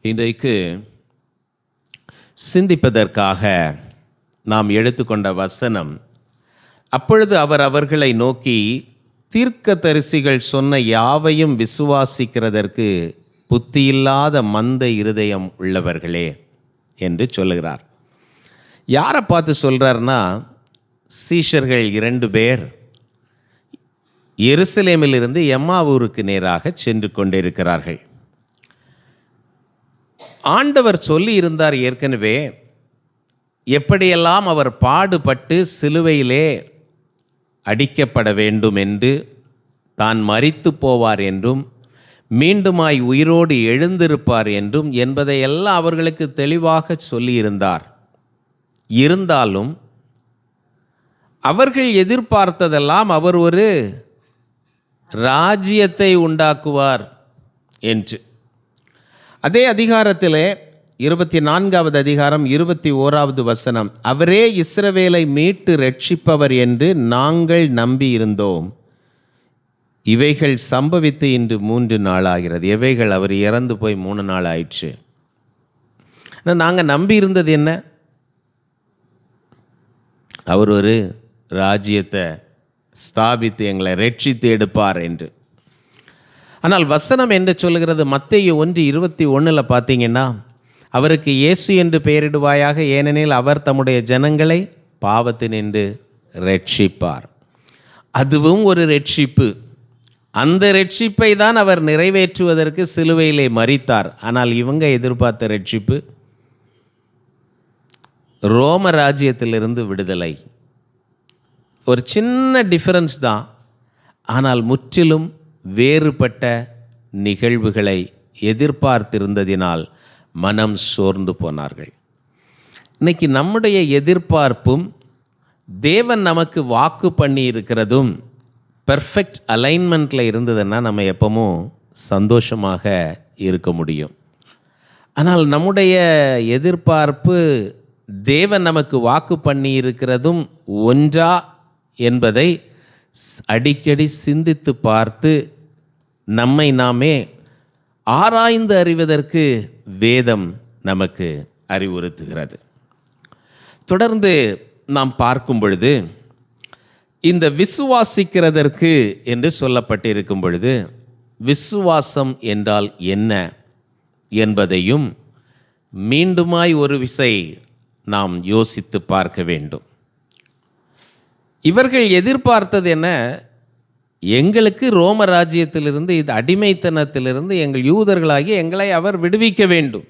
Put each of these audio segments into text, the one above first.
இன்றைக்கு சிந்திப்பதற்காக நாம் எடுத்துக்கொண்ட வசனம், அப்பொழுது அவர் அவர்களை நோக்கி, தீர்க்கதரிசிகள் சொன்ன யாவையும் விசுவாசிக்கிறதற்கு புத்தியில்லாத மந்த இருதயம் உள்ளவர்களே என்று சொல்லுகிறார். யாரை பார்த்து சொல்கிறார்னா, சீஷர்கள் 2 பேர் எருசலேமிலிருந்து எம்மாவூருக்கு நேராக சென்று கொண்டிருக்கிறார்கள். ஆண்டவர் சொல்லி இருந்தார் ஏற்கனவே, எப்படியெல்லாம் அவர் பாடுபட்டு சிலுவையிலே அடிக்கப்பட வேண்டும் என்று, தான் மரித்து போவார் என்றும் மீண்டுமாய் உயிரோடு எழுந்திருப்பார் என்றும் என்பதையெல்லாம் அவர்களுக்கு தெளிவாக சொல்லியிருந்தார். இருந்தாலும் அவர்கள் எதிர்பார்த்ததெல்லாம் அவர் ஒரு ராஜ்யத்தை உண்டாக்குவார் என்று. அதே அதிகாரத்திலே 24வது அதிகாரம் 21வது வசனம், அவரே இஸ்ரவேலை மீட்டு ரட்சிப்பவர் என்று நாங்கள் நம்பி இருந்தோம், இவைகள் சம்பவித்து இன்று 3 நாள் ஆகிறது. எவைகள்? அவர் இறந்து போய் 3 நாள் ஆயிடுச்சு. ஆனால் நாங்கள் நம்பி இருந்தது என்ன? அவர் ஒரு ராஜ்யத்தை ஸ்தாபித்து எங்களை ரட்சித்து எடுப்பார் என்று. ஆனால் வசனம் என்று சொல்லுகிறது, மத்தேயு 1:21 பார்த்தீங்கன்னா, அவருக்கு இயேசு என்று பெயரிடுவாயாக, ஏனெனில் அவர் தம்முடைய ஜனங்களை பாவத்தினின்று ரட்சிப்பார். அதுவும் ஒரு ரட்சிப்பு. அந்த ரட்சிப்பை தான் அவர் நிறைவேற்றுவதற்கு சிலுவையிலே மரித்தார். ஆனால் இவங்க எதிர்பார்த்த ரட்சிப்பு ரோம ராஜ்யத்திலிருந்து விடுதலை. ஒரு சின்ன டிஃபரன்ஸ் தான், ஆனால் முற்றிலும் வேறுபட்ட நிகழ்வுகளை எதிர்பார்த்திருந்ததினால் மனம் சோர்ந்து போனார்கள். இன்னைக்கு நம்முடைய எதிர்பார்ப்பும் தேவன் நமக்கு வாக்கு பண்ணி இருக்கிறதும் பெர்ஃபெக்ட் அலைன்மெண்ட்டில் இருந்ததுன்னா நம்ம எப்பவும் சந்தோஷமாக இருக்க முடியும். ஆனால் நம்முடைய எதிர்பார்ப்பு தேவன் நமக்கு வாக்கு பண்ணி இருக்கிறதும் ஒன்றா என்பதை அடிக்கடி சிந்தித்து பார்த்து நம்மை நாமே ஆராய்ந்து அறிவதற்கு வேதம் நமக்கு அறிவுறுத்துகிறது. தொடர்ந்து நாம் பார்க்கும் பொழுது, இந்த விசுவாசிக்கிறதற்கு என்று சொல்லப்பட்டிருக்கும் பொழுது, விசுவாசம் என்றால் என்ன என்பதையும் மீண்டுமாய் ஒரு விசை நாம் யோசித்து பார்க்க வேண்டும். இவர்கள் எதிர்பார்த்தது என்ன? எங்களுக்கு ரோம ராஜ்யத்திலிருந்து, இது அடிமைத்தனத்திலிருந்து எங்கள் யூதர்களாகி எங்களை அவர் விடுவிக்க வேண்டும்.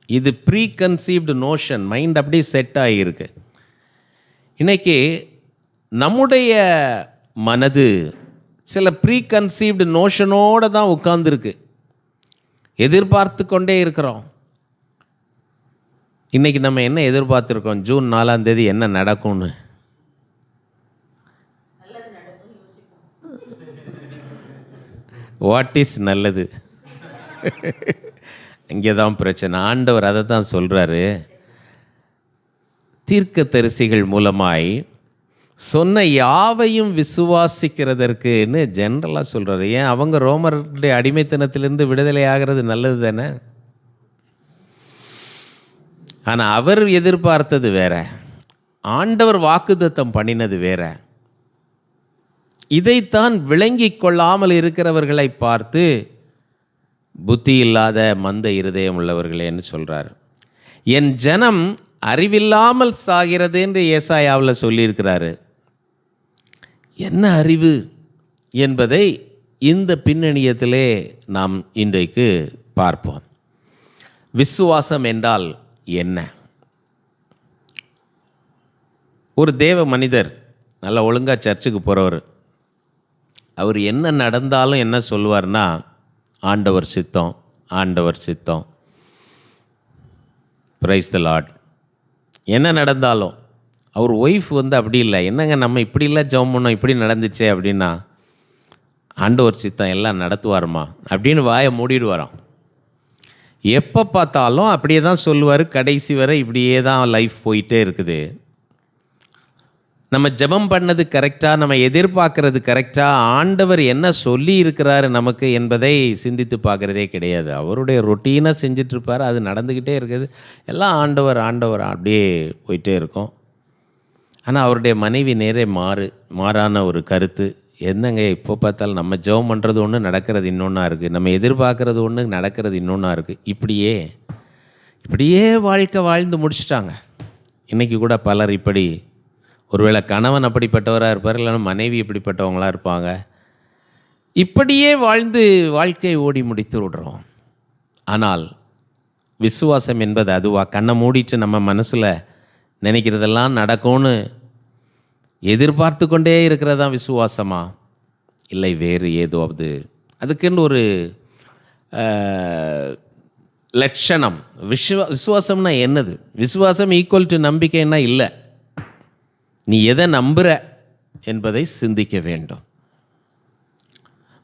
இது ப்ரீ கன்சீவ்டு நோஷன், மைண்ட் அப்படியே செட் ஆகியிருக்கு. இன்னைக்கு நம்முடைய மனது சில ப்ரீ கன்சீவ்டு நோஷனோடு தான் உட்கார்ந்துருக்கு, எதிர்பார்த்து கொண்டே இருக்கிறோம். இன்றைக்கி நம்ம என்ன எதிர்பார்த்துருக்கோம்? ஜூன் 4ஆம் தேதி என்ன நடக்கும்னு. வாட் இஸ் நல்லது? இங்கே தான் பிரச்சனை. ஆண்டவர் அதை தான் சொல்கிறாரு. தீர்க்கதரிசிகள் மூலமாய் சொன்ன யாவையும் விசுவாசிக்கிறதற்குன்னு ஜென்ரலாக சொல்கிறாரு. ஏன்? அவங்க ரோமருடைய அடிமைத்தனத்திலிருந்து விடுதலை ஆகிறது நல்லது தானே. ஆனால் அவர் எதிர்பார்த்தது வேற, ஆண்டவர் வாக்குத்தத்தம் பண்ணினது வேற. இதைத்தான் விளங்கி கொள்ளாமல் இருக்கிறவர்களை பார்த்து புத்தி இல்லாத மந்த இருதயம் உள்ளவர்களேன்னு சொல்கிறார். என் ஜனம் அறிவில்லாமல் சாகிறது என்று ஏசாயாவில் சொல்லியிருக்கிறாரு. என்ன அறிவு என்பதை இந்த பின்னணியத்திலே நாம் இன்றைக்கு பார்ப்போம். விசுவாசம் என்றால் என்ன? ஒரு தேவ மனிதர், நல்லா ஒழுங்காக சர்ச்சுக்கு போகிறவர், அவர் என்ன நடந்தாலும் என்ன சொல்லுவார்னா, ஆண்டவர் சித்தம், ஆண்டவர் சித்தம், பிரைஸ் தி லார்ட். என்ன நடந்தாலும். அவர் ஒய்ஃப் அப்படி இல்லை, என்னங்க நம்ம இப்படி இல்லை ஜெபம் பண்ணோம், இப்படி நடந்துச்சே அப்படின்னா, ஆண்டவர் சித்தம் எல்லாம் நடத்துவாருமா அப்படின்னு வாயை மூடிடுவாராம். எப்போ பார்த்தாலும் அப்படியே தான் சொல்லுவார். கடைசி வரை இப்படியே தான் லைஃப் போயிட்டே இருக்குது. நம்ம ஜெபம் பண்ணது கரெக்டாக, நம்ம எதிர்பார்க்கறது கரெக்டாக, ஆண்டவர் என்ன சொல்லி இருக்கிறாரு நமக்கு என்பதை சிந்தித்து பார்க்குறதே கிடையாது. அவருடைய ரொட்டீனாக செஞ்சிட்ருப்பார், அது நடந்துக்கிட்டே இருக்குது. எல்லாம் ஆண்டவர் ஆண்டவர் அப்படியே போயிட்டே இருக்கும். ஆனால் அவருடைய மனைவி நேரே மாறான ஒரு கருத்து. என்னங்க எப்போ பார்த்தாலும் நம்ம ஜெபம் பண்ணுறது ஒன்று, நடக்கிறது இன்னொன்றா இருக்குது. நம்ம எதிர்பார்க்குறது ஒன்று, நடக்கிறது இன்னொன்றா இருக்குது. இப்படியே வாழ்க்கை வாழ்ந்து முடிச்சிட்டாங்க. இன்றைக்கி கூட பலர் இப்படி, ஒருவேளை கணவன் அப்படிப்பட்டவராக இருப்பார், இல்லைன்னா மனைவி இப்படிப்பட்டவங்களாக இருப்பாங்க. இப்படியே வாழ்ந்து வாழ்க்கையை ஓடி முடித்து விடுறோம். ஆனால் விசுவாசம் என்பது அதுவா? கண்ணை மூடிட்டு நம்ம மனசில் நினைக்கிறதெல்லாம் நடக்கும்னு எதிர்பார்த்து கொண்டே இருக்கிறதா விசுவாசமா? இல்லை வேறு ஏதாவது? அதுக்குன்னு ஒரு லட்சணம். விசுவாசம்னா என்னது? விசுவாசம் ஈக்குவல் டு நம்பிக்கைன்னா இல்லை. நீ எதை நம்புகிற என்பதை சிந்திக்க வேண்டும்.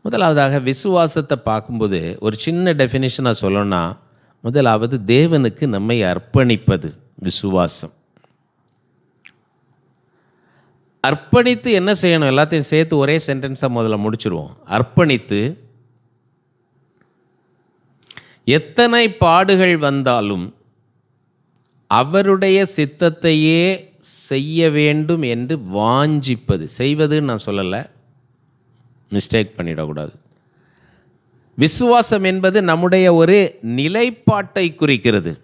முதலாவதாக விசுவாசத்தை பார்க்கும்போது ஒரு சின்ன டெஃபினிஷனாக சொல்லணும்னா, முதலாவது தேவனுக்கு நம்மை அர்ப்பணிப்பது விசுவாசம். அர்ப்பணித்து என்ன செய்யணும்? எல்லாத்தையும் சேர்த்து ஒரே சென்டென்ஸாக முதல்ல முடிச்சுருவோம். அர்ப்பணித்து எத்தனை பாடுகள் வந்தாலும் அவருடைய சித்தத்தையே செய்ய வேண்டும் என்று வாஞ்சிப்பது. செய்வதுன்னு நான் சொல்லலை, மிஸ்டேக் பண்ணிடக்கூடாது. விசுவாசம் என்பது நம்முடைய ஒரு நிலைப்பாட்டை குறிக்கிறது.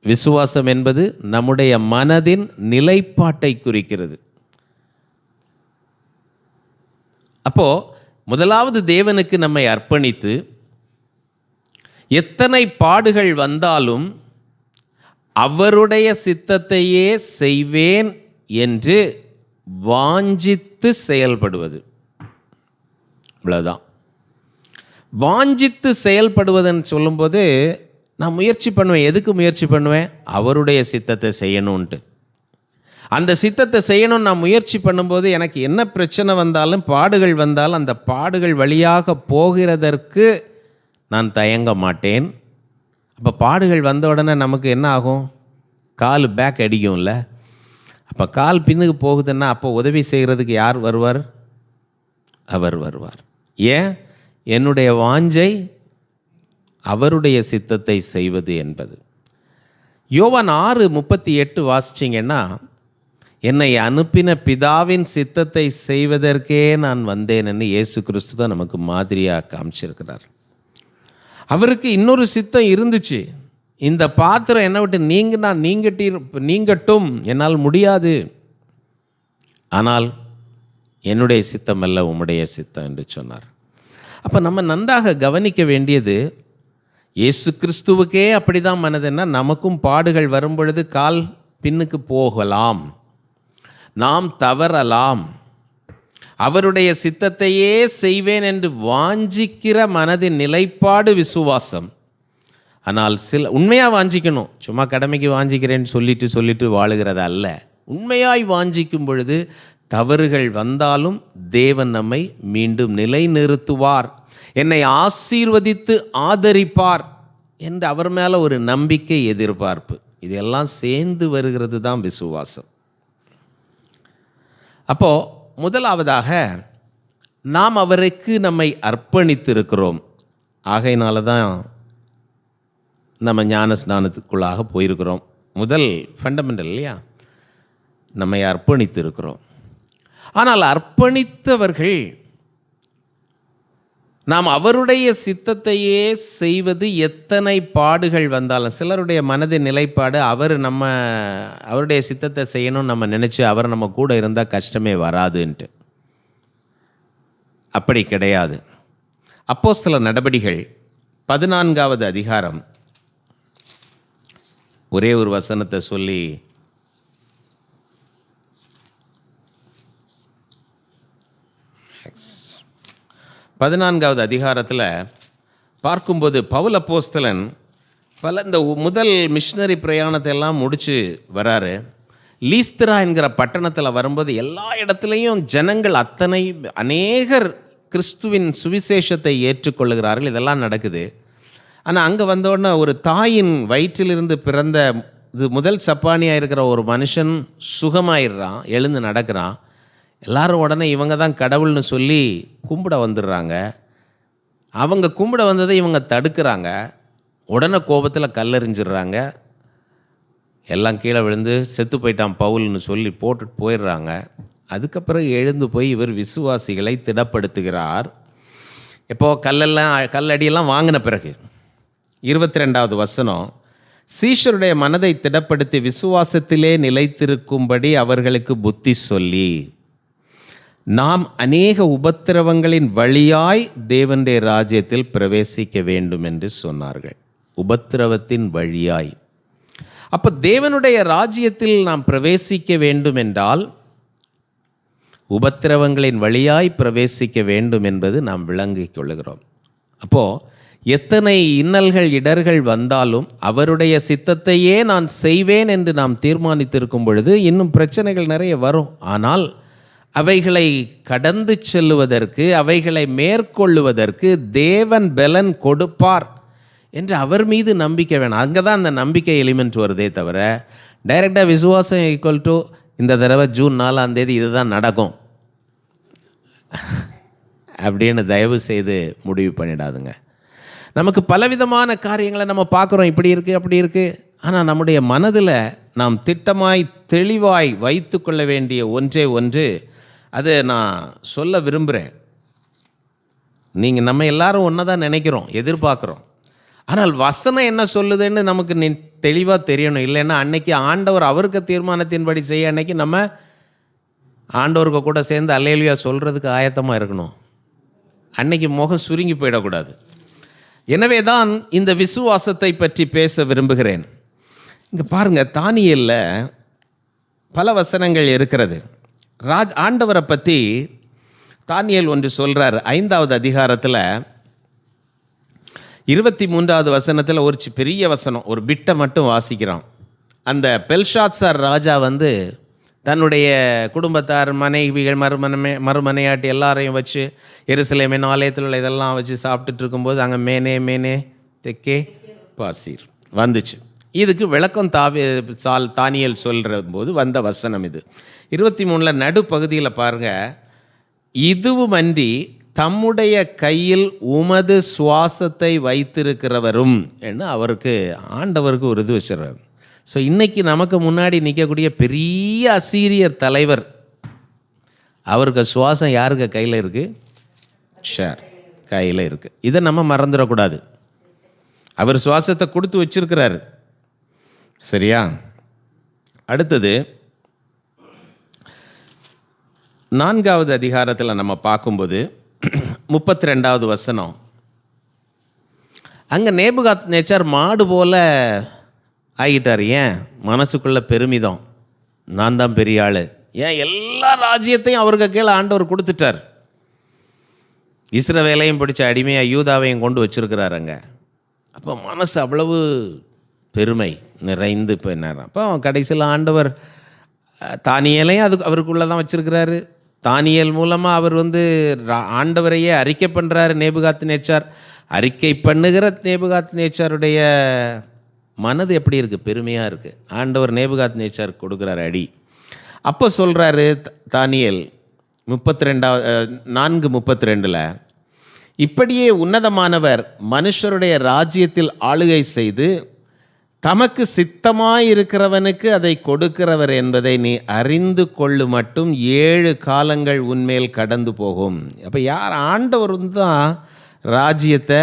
விசுவாசம் என்பது நம்முடைய மனதின் நிலைப்பாட்டை குறிக்கிறது. அப்போது முதலாவது தேவனுக்கு நம்மை அர்ப்பணித்து எத்தனை பாடுகள் வந்தாலும் அவருடைய சித்தத்தையே செய்வேன் என்று வாஞ்சித்து செயல்படுவது. இவ்வளோதான். வாஞ்சித்து செயல்படுவதுன்னு சொல்லும்போது நான் முயற்சி பண்ணுவேன். எதுக்கு முயற்சி பண்ணுவேன்? அவருடைய சித்தத்தை செய்யணுன்ட்டு. அந்த சித்தத்தை செய்யணும்னு நான் முயற்சி பண்ணும்போது எனக்கு என்ன பிரச்சனை வந்தாலும், பாடுகள் வந்தாலும், அந்த பாடுகள் வழியாக போகிறதற்கு நான் தயங்க மாட்டேன். அப்போ பாடுகள் வந்த உடனே நமக்கு என்ன ஆகும்? கால் பேக் அடிக்கும்ல. அப்போ கால் பின்னுக்கு போகுதுன்னா அப்போ உதவி செய்கிறதுக்கு யார் வருவார்? அவர் வருவார். ஏன்? என்னுடைய வாஞ்சை அவருடைய சித்தத்தை செய்வது என்பது. யோவான் 6:38 வாசிச்சிங்கன்னா, என்னை அனுப்பின பிதாவின் சித்தத்தை செய்வதற்கே நான் வந்தேன்னு இயேசு கிறிஸ்து தான் நமக்கு மாதிரியாக காமிச்சிருக்கிறார். அவருக்கு இன்னொரு சித்தம் இருந்துச்சு. இந்த பாத்திரம் என்னை விட்டு நீங்கட்டும், என்னால் முடியாது, ஆனால் என்னுடைய சித்தம் அல்ல உம்முடைய சித்தம் என்று சொன்னார். அப்போ நம்ம நன்றாக கவனிக்க வேண்டியது, இயேசு கிறிஸ்துவுக்கே அப்படி தான் மனதுன்னா நமக்கும் பாடுகள் வரும் பொழுது கால் பின்னுக்கு போகலாம், நாம் தவறலாம். அவருடைய சித்தத்தையே செய்வேன் என்று வாஞ்சிக்கிற மனதின் நிலைப்பாடு விசுவாசம். ஆனால் உண்மையாக வாஞ்சிக்கணும். சும்மா கடமைக்கு வாஞ்சிக்கிறேன்னு சொல்லிட்டு வாழுகிறது அல்ல. உண்மையாய் வாஞ்சிக்கும் பொழுது தவறுகள் வந்தாலும் தேவன் நம்மை மீண்டும் நிலைநிறுத்துவார், என்னை ஆசீர்வதித்து ஆதரிப்பார் என்று அவர் மேலே ஒரு நம்பிக்கை, எதிர்பார்ப்பு, இதெல்லாம் சேர்ந்து வருகிறது தான் விசுவாசம். அப்போது முதலாவதாக நாம் அவருக்கு நம்மை அர்ப்பணித்திருக்கிறோம். ஆகையினால தான் நம்ம ஞான ஸ்நானத்துக்குள்ளாக போயிருக்கிறோம். முதல் ஃபண்டமெண்டல் இல்லையா? நம்மை அர்ப்பணித்திருக்கிறோம். ஆனால் அர்ப்பணித்தவர்கள் நாம் அவருடைய சித்தத்தையே செய்வது எத்தனை பாடுகள் வந்தாலும். சிலருடைய மனதின் நிலைப்பாடு அவருடைய சித்தத்தை செய்யணும்னு நம்ம நினச்சி அவர் நம்ம கூட இருந்தால் கஷ்டமே வராதுன்ட்டு. அப்படி கிடையாது. அப்போஸ்தலர் நடபடிகள் 14வது அதிகாரம் ஒரே ஒரு வசனத்தை சொல்லி பதினான்காவது அதிகாரத்தில் பார்க்கும்போது பவுல் அப்போஸ்தலன் இந்த முதல் மிஷினரி பிரயாணத்தை எல்லாம் முடித்து வராரு. லீஸ்திரா என்கிற பட்டணத்தில் வரும்போது எல்லா இடத்துலையும் ஜனங்கள் அநேகர் கிறிஸ்துவின் சுவிசேஷத்தை ஏற்றுக்கொள்ளுகிறார்கள். இதெல்லாம் நடக்குது. ஆனால் அங்கே வந்தோடனே ஒரு தாயின் வயிற்றிலிருந்து பிறந்த இது முதல் சப்பானியாக இருக்கிற ஒரு மனுஷன் சுகமாயிடுறான், எழுந்து நடக்கிறான். எல்லாரும் உடனே இவங்க தான் கடவுள்னு சொல்லி கும்பிட வந்துடுறாங்க. அவங்க கும்பிட வந்ததை இவங்க தடுக்கிறாங்க. உடனே கோபத்தில் கல்லெறிஞ்சிடுறாங்க. எல்லாம் கீழே விழுந்து செத்து போயிட்டான் பவுல்னு சொல்லி போட்டுட்டு போயிடுறாங்க. அதுக்கப்புறம் எழுந்து போய் இவர் விசுவாசிகளை திடப்படுத்துகிறார். இப்போது கல்லடியெல்லாம் வாங்கின பிறகு 22வது வசனம், சீஷருடைய மனதை திடப்படுத்தி விசுவாசத்திலே நிலைத்திருக்கும்படி அவர்களுக்கு புத்தி சொல்லி, நாம் அநேக உபத்திரவங்களின் வழியாய் தேவனுடைய ராஜ்யத்தில் பிரவேசிக்க வேண்டும் என்று சொன்னார்கள். உபத்திரவத்தின் வழியாய். அப்போ தேவனுடைய ராஜ்யத்தில் நாம் பிரவேசிக்க வேண்டும் என்றால் உபத்திரவங்களின் வழியாய் பிரவேசிக்க வேண்டும் என்பது நாம் விளங்கிக் கொள்கிறோம். அப்போது எத்தனை இன்னல்கள் இடர்கள் வந்தாலும் அவருடைய சித்தத்தையே நான் செய்வேன் என்று நாம் தீர்மானித்திருக்கும் பொழுது இன்னும் பிரச்சனைகள் நிறைய வரும். ஆனால் அவைகளை கடந்து செல்லுவதற்கு, அவைகளை மேற்கொள்ளுவதற்கு தேவன் பலன் கொடுப்பார் என்று அவர் மீது நம்பிக்கை வேணும். அங்கே தான் அந்த நம்பிக்கை எலிமெண்ட் வருதே தவிர டைரெக்டாக விசுவாசம் ஈக்குவல் டு இந்த தடவை ஜூன் 4 இதுதான் நடக்கும் அப்படின்னு தயவு செய்து முடிவு பண்ணிடாதுங்க. நமக்கு பலவிதமான காரியங்களை நம்ம பார்க்குறோம், இப்படி இருக்குது அப்படி இருக்குது. ஆனால் நம்முடைய மனதில் நாம் திட்டமாய் தெளிவாய் வைத்து கொள்ள வேண்டிய ஒன்றே ஒன்று, அதை நான் சொல்ல விரும்புகிறேன். நீங்கள் நம்ம எல்லாரும் ஒன்றை தான் நினைக்கிறோம், எதிர்பார்க்குறோம். ஆனால் வசனம் என்ன சொல்லுதுன்னு நமக்கு தெளிவாக தெரியணும். இல்லைன்னா அன்னைக்கு ஆண்டவர் அவருக்கு தீர்மானத்தின்படி செய்ய அன்னைக்கு நம்ம ஆண்டவருக்கு கூட சேர்ந்து அல்லேலூயா சொல்கிறதுக்கு ஆயத்தமாக இருக்கணும். அன்னைக்கு முகம் சுருங்கி போயிடக்கூடாது. எனவே தான் இந்த விசுவாசத்தை பற்றி பேச விரும்புகிறேன். இங்கே பாருங்கள், தானியேலில் பல வசனங்கள் இருக்கிறது. ஆண்டவரை பற்றி தானியேல் ஒன்று சொல்கிறார். 5வது அதிகாரத்தில் 23வது வசனத்தில் ஒரு பெரிய வசனம், ஒரு பிட்டை மட்டும் வாசிக்கிறோம். அந்த பெல்ஷாத்சார் ராஜா தன்னுடைய குடும்பத்தார், மனைவிகள், மறுமனையாட்டி எல்லாரையும் வச்சு எருசலேமின் ஆலயத்தில் உள்ள இதெல்லாம் வச்சு சாப்பிட்டுட்டு இருக்கும்போது அங்கே மேனே தெக்கே பாசீர் வந்துச்சு. இதுக்கு விளக்கம் தானியேல் சொல்கிற போது வந்த வசனம் இது. 23 நடுப்பகுதியில் பாருங்கள், இதுவுமன்றி தம்முடைய கையில் உமது சுவாசத்தை வைத்திருக்கிறவரும் என்று அவருக்கு ஆண்டவருக்கு ஒரு இது வச்சுறார். ஸோ இன்றைக்கி நமக்கு முன்னாடி நிற்கக்கூடிய பெரிய அசீரியர் தலைவர், அவருக்கு சுவாசம் யாருக்கு கையில் இருக்குது? கையில் இருக்குது. இதை நம்ம மறந்துடக்கூடாது. அவர் சுவாசத்தை கொடுத்து வச்சிருக்கிறாரு. சரியா? அடுத்தது 4வது அதிகாரத்தில் நம்ம பார்க்கும்போது 32வது வசனம், அங்கே நேபுகாத்நேச்சார் மாடு போல ஆகிட்டார். ஏன்? மனசுக்குள்ள பெருமிதம், நான் தான் பெரிய ஆள். ஏன்? எல்லா ராஜ்யத்தையும் அவருக்கு கீழே ஆண்டவர் கொடுத்துட்டார். இஸ்ரவேலையும் பிடிச்ச அடிமையாக யூதாவையும் கொண்டு வச்சிருக்கிறார் அங்கே. அப்போ மனசு அவ்வளவு பெருமை நிறைந்து போயினார். அப்போ கடைசியில் ஆண்டவர் தானியேலையும் அவருக்குள்ளே தான் வச்சிருக்கிறாரு. தானியேல் மூலமாக அவர் ஆண்டவரையே அறிக்கை பண்ணுறாரு நேபுகாத்நேச்சார். அறிக்கை பண்ணுகிற நேபுகாத்நேச்சாருடைய மனது எப்படி இருக்குது? பெருமையாக இருக்குது. ஆண்டவர் நேபுகாத்நேச்சார் கொடுக்குறாரு அடி. அப்போ சொல்கிறாரு தானியேல் 4:32, இப்படியே உன்னதமானவர் மனுஷருடைய ராஜ்யத்தில் ஆளுகை செய்து தமக்கு சித்தமாயிருக்கிறவனுக்கு அதை கொடுக்கிறவர் என்பதை நீ அறிந்து கொள்ளு மட்டும் 7 காலங்கள் உன்மேல் கடந்து போகும். அப்போ யார்? ஆண்டவர் தான் ராஜ்யத்தை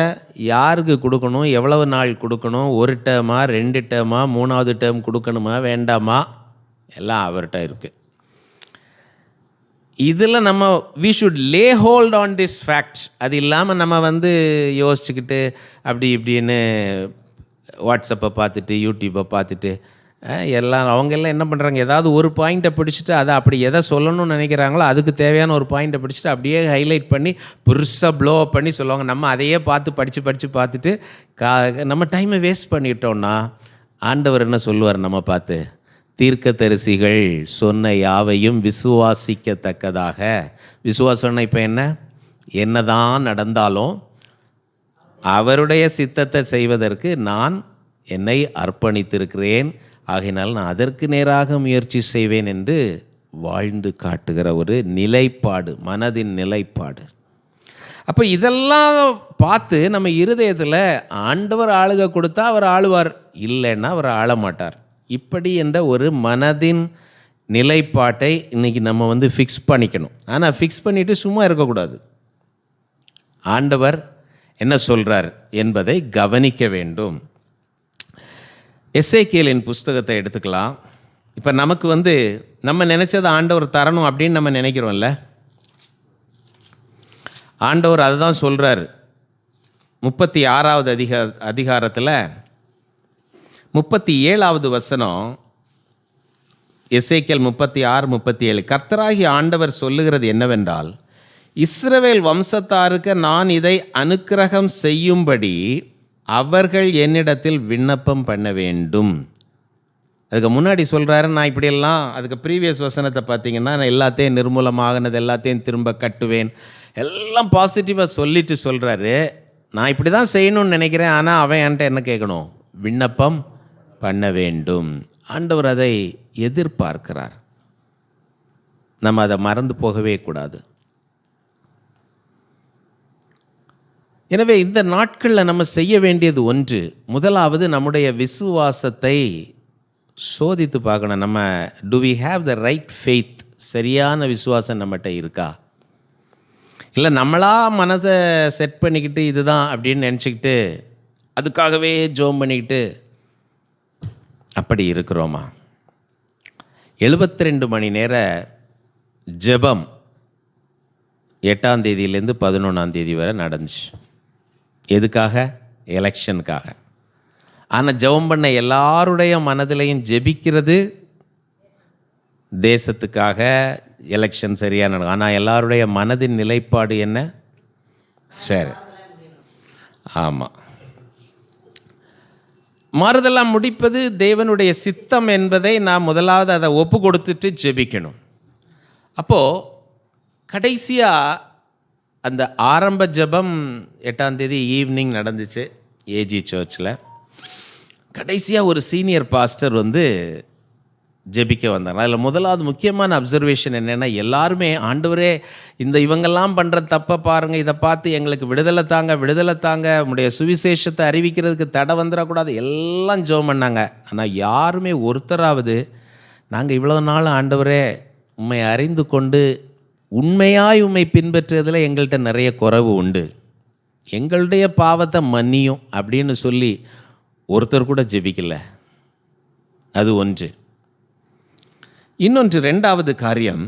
யாருக்கு கொடுக்கணும், எவ்வளவு நாள் கொடுக்கணும், 1 டேர்மா 2 டேர்மா 3வது டேர்ம் கொடுக்கணுமா வேண்டாமா, எல்லாம் அவர்கிட்ட இருக்குது. இதில் நம்ம we should lay hold on this fact. அது இல்லாமல் நம்ம யோசிச்சுக்கிட்டு அப்படி இப்படின்னு வாட்ஸ்அப்பை பார்த்துட்டு யூடியூப்பை பார்த்துட்டு எல்லாம் அவங்கெல்லாம் என்ன பண்ணுறாங்க, ஏதாவது ஒரு பாயிண்ட்டை பிடிச்சிட்டு அதை அப்படி எதை சொல்லணும்னு நினைக்கிறாங்களோ அதுக்கு தேவையான ஒரு பாயிண்ட்டை பிடிச்சிட்டு அப்படியே ஹைலைட் பண்ணி பெருசாக ப்ளோ அப் பண்ணி சொல்லுவாங்க. நம்ம அதையே படித்து பார்த்துட்டு நம்ம டைமை வேஸ்ட் பண்ணிட்டோம்னா ஆண்டவர் என்ன சொல்லுவார் நம்ம பார்த்து? தீர்க்கதரிசிகள் சொன்ன யாவையும் விசுவாசிக்கத்தக்கதாக. விசுவாசம்னா இப்போ என்னதான் நடந்தாலும் அவருடைய சித்தத்தை செய்வதற்கு நான் என்னை அர்ப்பணித்திருக்கிறேன், ஆகையினால் நான் அதற்கு நேராக முயற்சி செய்வேன் என்று வாழ்ந்து காட்டுகிற ஒரு நிலைப்பாடு, மனதின் நிலைப்பாடு. அப்போ இதெல்லாம் பார்த்து நம்ம இருதயத்தில் ஆண்டவர் ஆளுகை கொடுத்தா அவர் ஆளுவார், இல்லைன்னா அவர் ஆள மாட்டார், இப்படி என்ற ஒரு மனதின் நிலைப்பாட்டை இன்றைக்கி நம்ம ஃபிக்ஸ் பண்ணிக்கணும். ஆனால் ஃபிக்ஸ் பண்ணிவிட்டு சும்மா இருக்கக்கூடாது. ஆண்டவர் என்ன சொல்கிறார் என்பதை கவனிக்க வேண்டும். எசேக்கியேலின் புஸ்தகத்தை எடுத்துக்கலாம். இப்போ நமக்கு நம்ம நினச்சதை ஆண்டவர் தரணும் அப்படின்னு நம்ம நினைக்கிறோம்ல. ஆண்டவர் அதை தான் சொல்கிறார். 36வது அதிகாரத்தில் 37வது வசனம், எசேக்கியேல் 36:37, கர்த்தராகிய ஆண்டவர் சொல்லுகிறது என்னவென்றால், இஸ்ரவேல் வம்சத்தாருக்கு நான் இதை அனுக்கிரகம் செய்யும்படி அவர்கள் என்னிடத்தில் விண்ணப்பம் பண்ண வேண்டும். அதுக்கு முன்னாடி சொல்கிறாரு, நான் இப்படியெல்லாம், அதுக்கு ப்ரீவியஸ் வசனத்தை பார்த்தீங்கன்னா, நான் எல்லாத்தையும் நிர்மூலமாகினது எல்லாத்தையும் திரும்ப கட்டுவேன், எல்லாம் பாசிட்டிவாக சொல்லிட்டு சொல்கிறாரு, நான் இப்படி தான் செய்யணும்னு நினைக்கிறேன், ஆனால் அவன் என்கிட்ட என்ன கேட்கணும், விண்ணப்பம் பண்ண வேண்டும். ஆண்டவர் அதை எதிர்பார்க்கிறார். நம்ம அதை மறந்து போகவே கூடாது. எனவே இந்த நாட்களில் நம்ம செய்ய வேண்டியது ஒன்று, முதலாவது நம்முடைய விசுவாசத்தை சோதித்து பார்க்கணும். நம்ம do we have the right faith, சரியான விசுவாசம் நம்மகிட்ட இருக்கா? இல்லை நம்மளா மனசை செட் பண்ணிக்கிட்டு இதுதான் அப்படின்னு நினச்சிக்கிட்டு அதுக்காகவே ஜோம் பண்ணிக்கிட்டு அப்படி இருக்கிறோமா? 72 மணி நேர ஜெபம் 8ஆம் தேதியிலேருந்து 11ஆம் தேதி வரை நடந்துச்சு. எதுக்காக? எலெக்ஷனுக்காக. ஆனால் ஜெபம் பண்ண எல்லாருடைய மனதிலையும் ஜெபிக்கிறது தேசத்துக்காக, எலெக்ஷன் சரியாக நடக்கும். ஆனால் எல்லாருடைய மனதின் நிலைப்பாடு என்ன? சரி, ஆமாம், மாறுதெல்லாம் முடிப்பது தேவனுடைய சித்தம் என்பதை நான் முதலாவது அதை ஒப்பு கொடுத்துட்டு ஜெபிக்கணும். அப்போது கடைசியாக அந்த ஆரம்ப ஜெபம் 8ஆம் தேதி ஈவினிங் நடந்துச்சு ஏஜி சர்ச்சில். கடைசியாக ஒரு சீனியர் பாஸ்டர் ஜெபிக்க வந்தாங்க. அதில் முதலாவது முக்கியமான அப்சர்வேஷன் என்னென்னா, எல்லாருமே ஆண்டவரே இந்த இவங்கெல்லாம் பண்ணுற தப்பை பாருங்கள், இதை பார்த்து எங்களுக்கு விடுதலை தாங்க, விடுதலை தாங்க, உங்களுடைய சுவிசேஷத்தை அறிவிக்கிறதுக்கு தடை வந்துடக்கூடாது, எல்லாம் ஜெபம் பண்ணாங்க. ஆனால் யாருமே ஒருத்தராவது நாங்கள் இவ்வளோ நாள் ஆண்டவரே உம்மை அறிந்து கொண்டு உண்மையாய் உம்மை பின்பற்றுறதில் எங்கள்கிட்ட நிறைய குறைவு உண்டு, எங்களுடைய பாவத்தை மன்னியும் அப்படின்னு சொல்லி ஒருத்தர் கூட ஜெபிக்கல. அது ஒன்று. இன்னொன்று, 2வது காரியம்,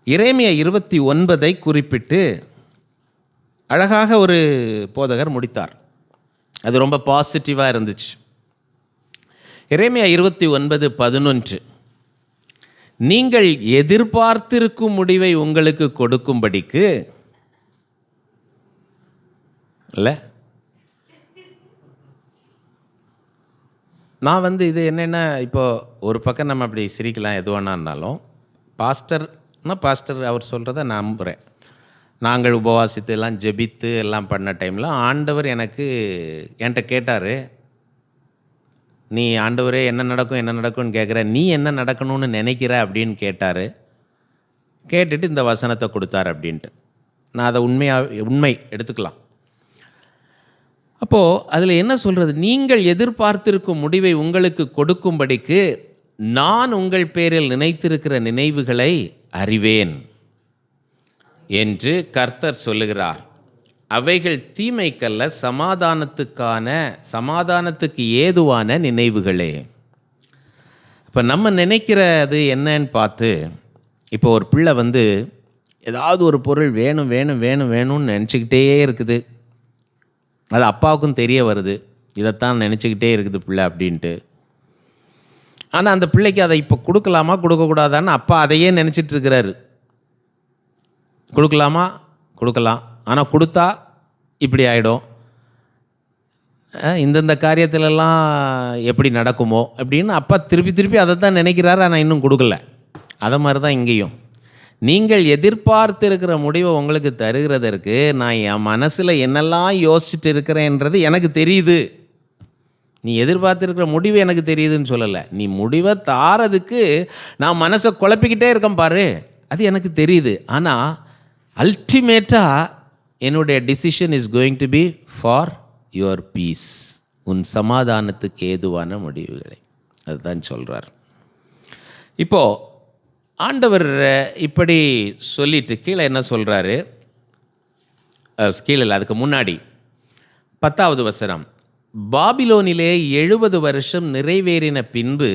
எரேமியா 29 குறிப்பிட்டு அழகாக ஒரு போதகர் முடித்தார். அது ரொம்ப பாசிட்டிவாக இருந்துச்சு. எரேமியா 29:11, நீங்கள் எதிர்பார்த்திருக்கும் முடிவை உங்களுக்கு கொடுக்கும்படிக்கு, இல்லை நான் இது என்னென்னா, இப்போது ஒரு பக்கம் நம்ம அப்படி சிரிக்கலாம், எதுவானா இருந்தாலும் பாஸ்டர் அவர் சொல்கிறத நான் நம்புகிறேன். நாங்கள் உபவாசித்து எல்லாம் ஜெபித்து எல்லாம் பண்ண டைமில் ஆண்டவர் என்கிட்ட கேட்டார், நீ ஆண்டவரே என்ன நடக்கும்னு கேட்குற, நீ என்ன நடக்கணும்னு நினைக்கிற அப்படின்னு கேட்டார். கேட்டுட்டு இந்த வசனத்தை கொடுத்தார் அப்படின்ட்டு. நான் அதை உண்மை எடுத்துக்கலாம். அப்போது அதில் என்ன சொல்கிறது, நீங்கள் எதிர்பார்த்திருக்கும் முடிவை உங்களுக்கு கொடுக்கும்படிக்கு நான் உங்கள் பேரில் நினைத்திருக்கிற நினைவுகளை அறிவேன் என்று கர்த்தர் சொல்லுகிறார். அவைகள் தீமைக்கல்ல, சமாதானத்துக்கு ஏதுவான நினைவுகளே. இப்போ நம்ம நினைக்கிறது என்னன்னு பார்த்து, இப்போ ஒரு பிள்ளை ஏதாவது ஒரு பொருள் வேணும்னு நினச்சிக்கிட்டே இருக்குது. அது அப்பாவுக்கும் தெரிய வருது, இதைத்தான் நினச்சிக்கிட்டே இருக்குது பிள்ளை அப்படின்ட்டு. ஆனால் அந்த பிள்ளைக்கு அதை இப்போ கொடுக்கலாமா கொடுக்கக்கூடாதான்னு அப்பா அதையே நினச்சிட்ருக்கிறாரு. கொடுக்கலாம், ஆனால் கொடுத்தா இப்படி ஆகிடும், இந்தந்த காரியத்திலெல்லாம் எப்படி நடக்குமோ அப்படின்னு அப்பா திருப்பி அதை தான் நினைக்கிறாரு. ஆனால் இன்னும் கொடுக்கல. அதை மாதிரி தான் இங்கேயும், நீங்கள் எதிர்பார்த்திருக்கிற முடிவை உங்களுக்கு தருகிறதற்கு நான் என் மனசில் என்னெல்லாம் யோசிச்சுட்டு இருக்கிறேன்றது எனக்கு தெரியுது. நீ எதிர்பார்த்துருக்கிற முடிவு எனக்கு தெரியுதுன்னு சொல்லலை. நீ முடிவை தாரதுக்கு நான் மனசை குழப்பிக்கிட்டே இருக்கேன் பாரு, அது எனக்கு தெரியுது. ஆனால் அல்டிமேட்டாக என்னுடைய decision is going to be for your peace, உன் சமாதானத்துக்கு ஏதுவான முடிவுகளை. அதுதான் சொல்கிறார். இப்போது ஆண்டவர் இப்படி சொல்லிட்டு கீழே என்ன சொல்கிறாரு, கீழே அதுக்கு முன்னாடி 10வது வசனம், பாபிலோனிலே 70 வருஷம் நிறைவேறின பின்பு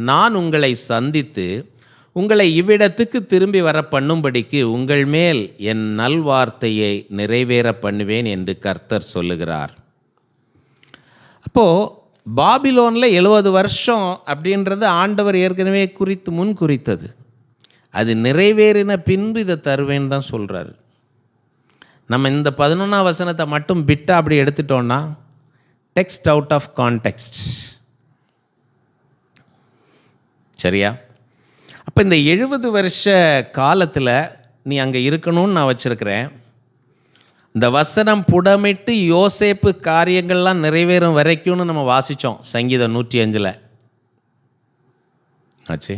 நான் உங்களை சந்தித்து உங்களை இவ்விடத்துக்கு திரும்பி வர பண்ணும்படிக்கு உங்கள் மேல் என் நல்வார்த்தையை நிறைவேற பண்ணுவேன் என்று கர்த்தர் சொல்லுகிறார். அப்போது பாபிலோனில் 70 வருஷம் அப்படின்றது ஆண்டவர் ஏற்கனவே முன் குறித்தது. அது நிறைவேறின பின்பு இதை தருவேன்னு தான் சொல்கிறாரு. நம்ம இந்த 11ஆம் வசனத்தை மட்டும் பிட்டா அப்படி எடுத்துட்டோன்னா டெக்ஸ்ட் அவுட் ஆஃப் கான்டெக்ஸ்ட். சரியா? அப்போ இந்த 70 வருஷ காலத்தில் நீ அங்கே இருக்கணும்னு நான் வச்சுருக்கிறேன். இந்த வசனம் புடமிட்டு யோசேப்பு காரியங்கள்லாம் நிறைவேறும் வரைக்கும்னு நம்ம வாசித்தோம் சங்கீதம் 105 ஆச்சு.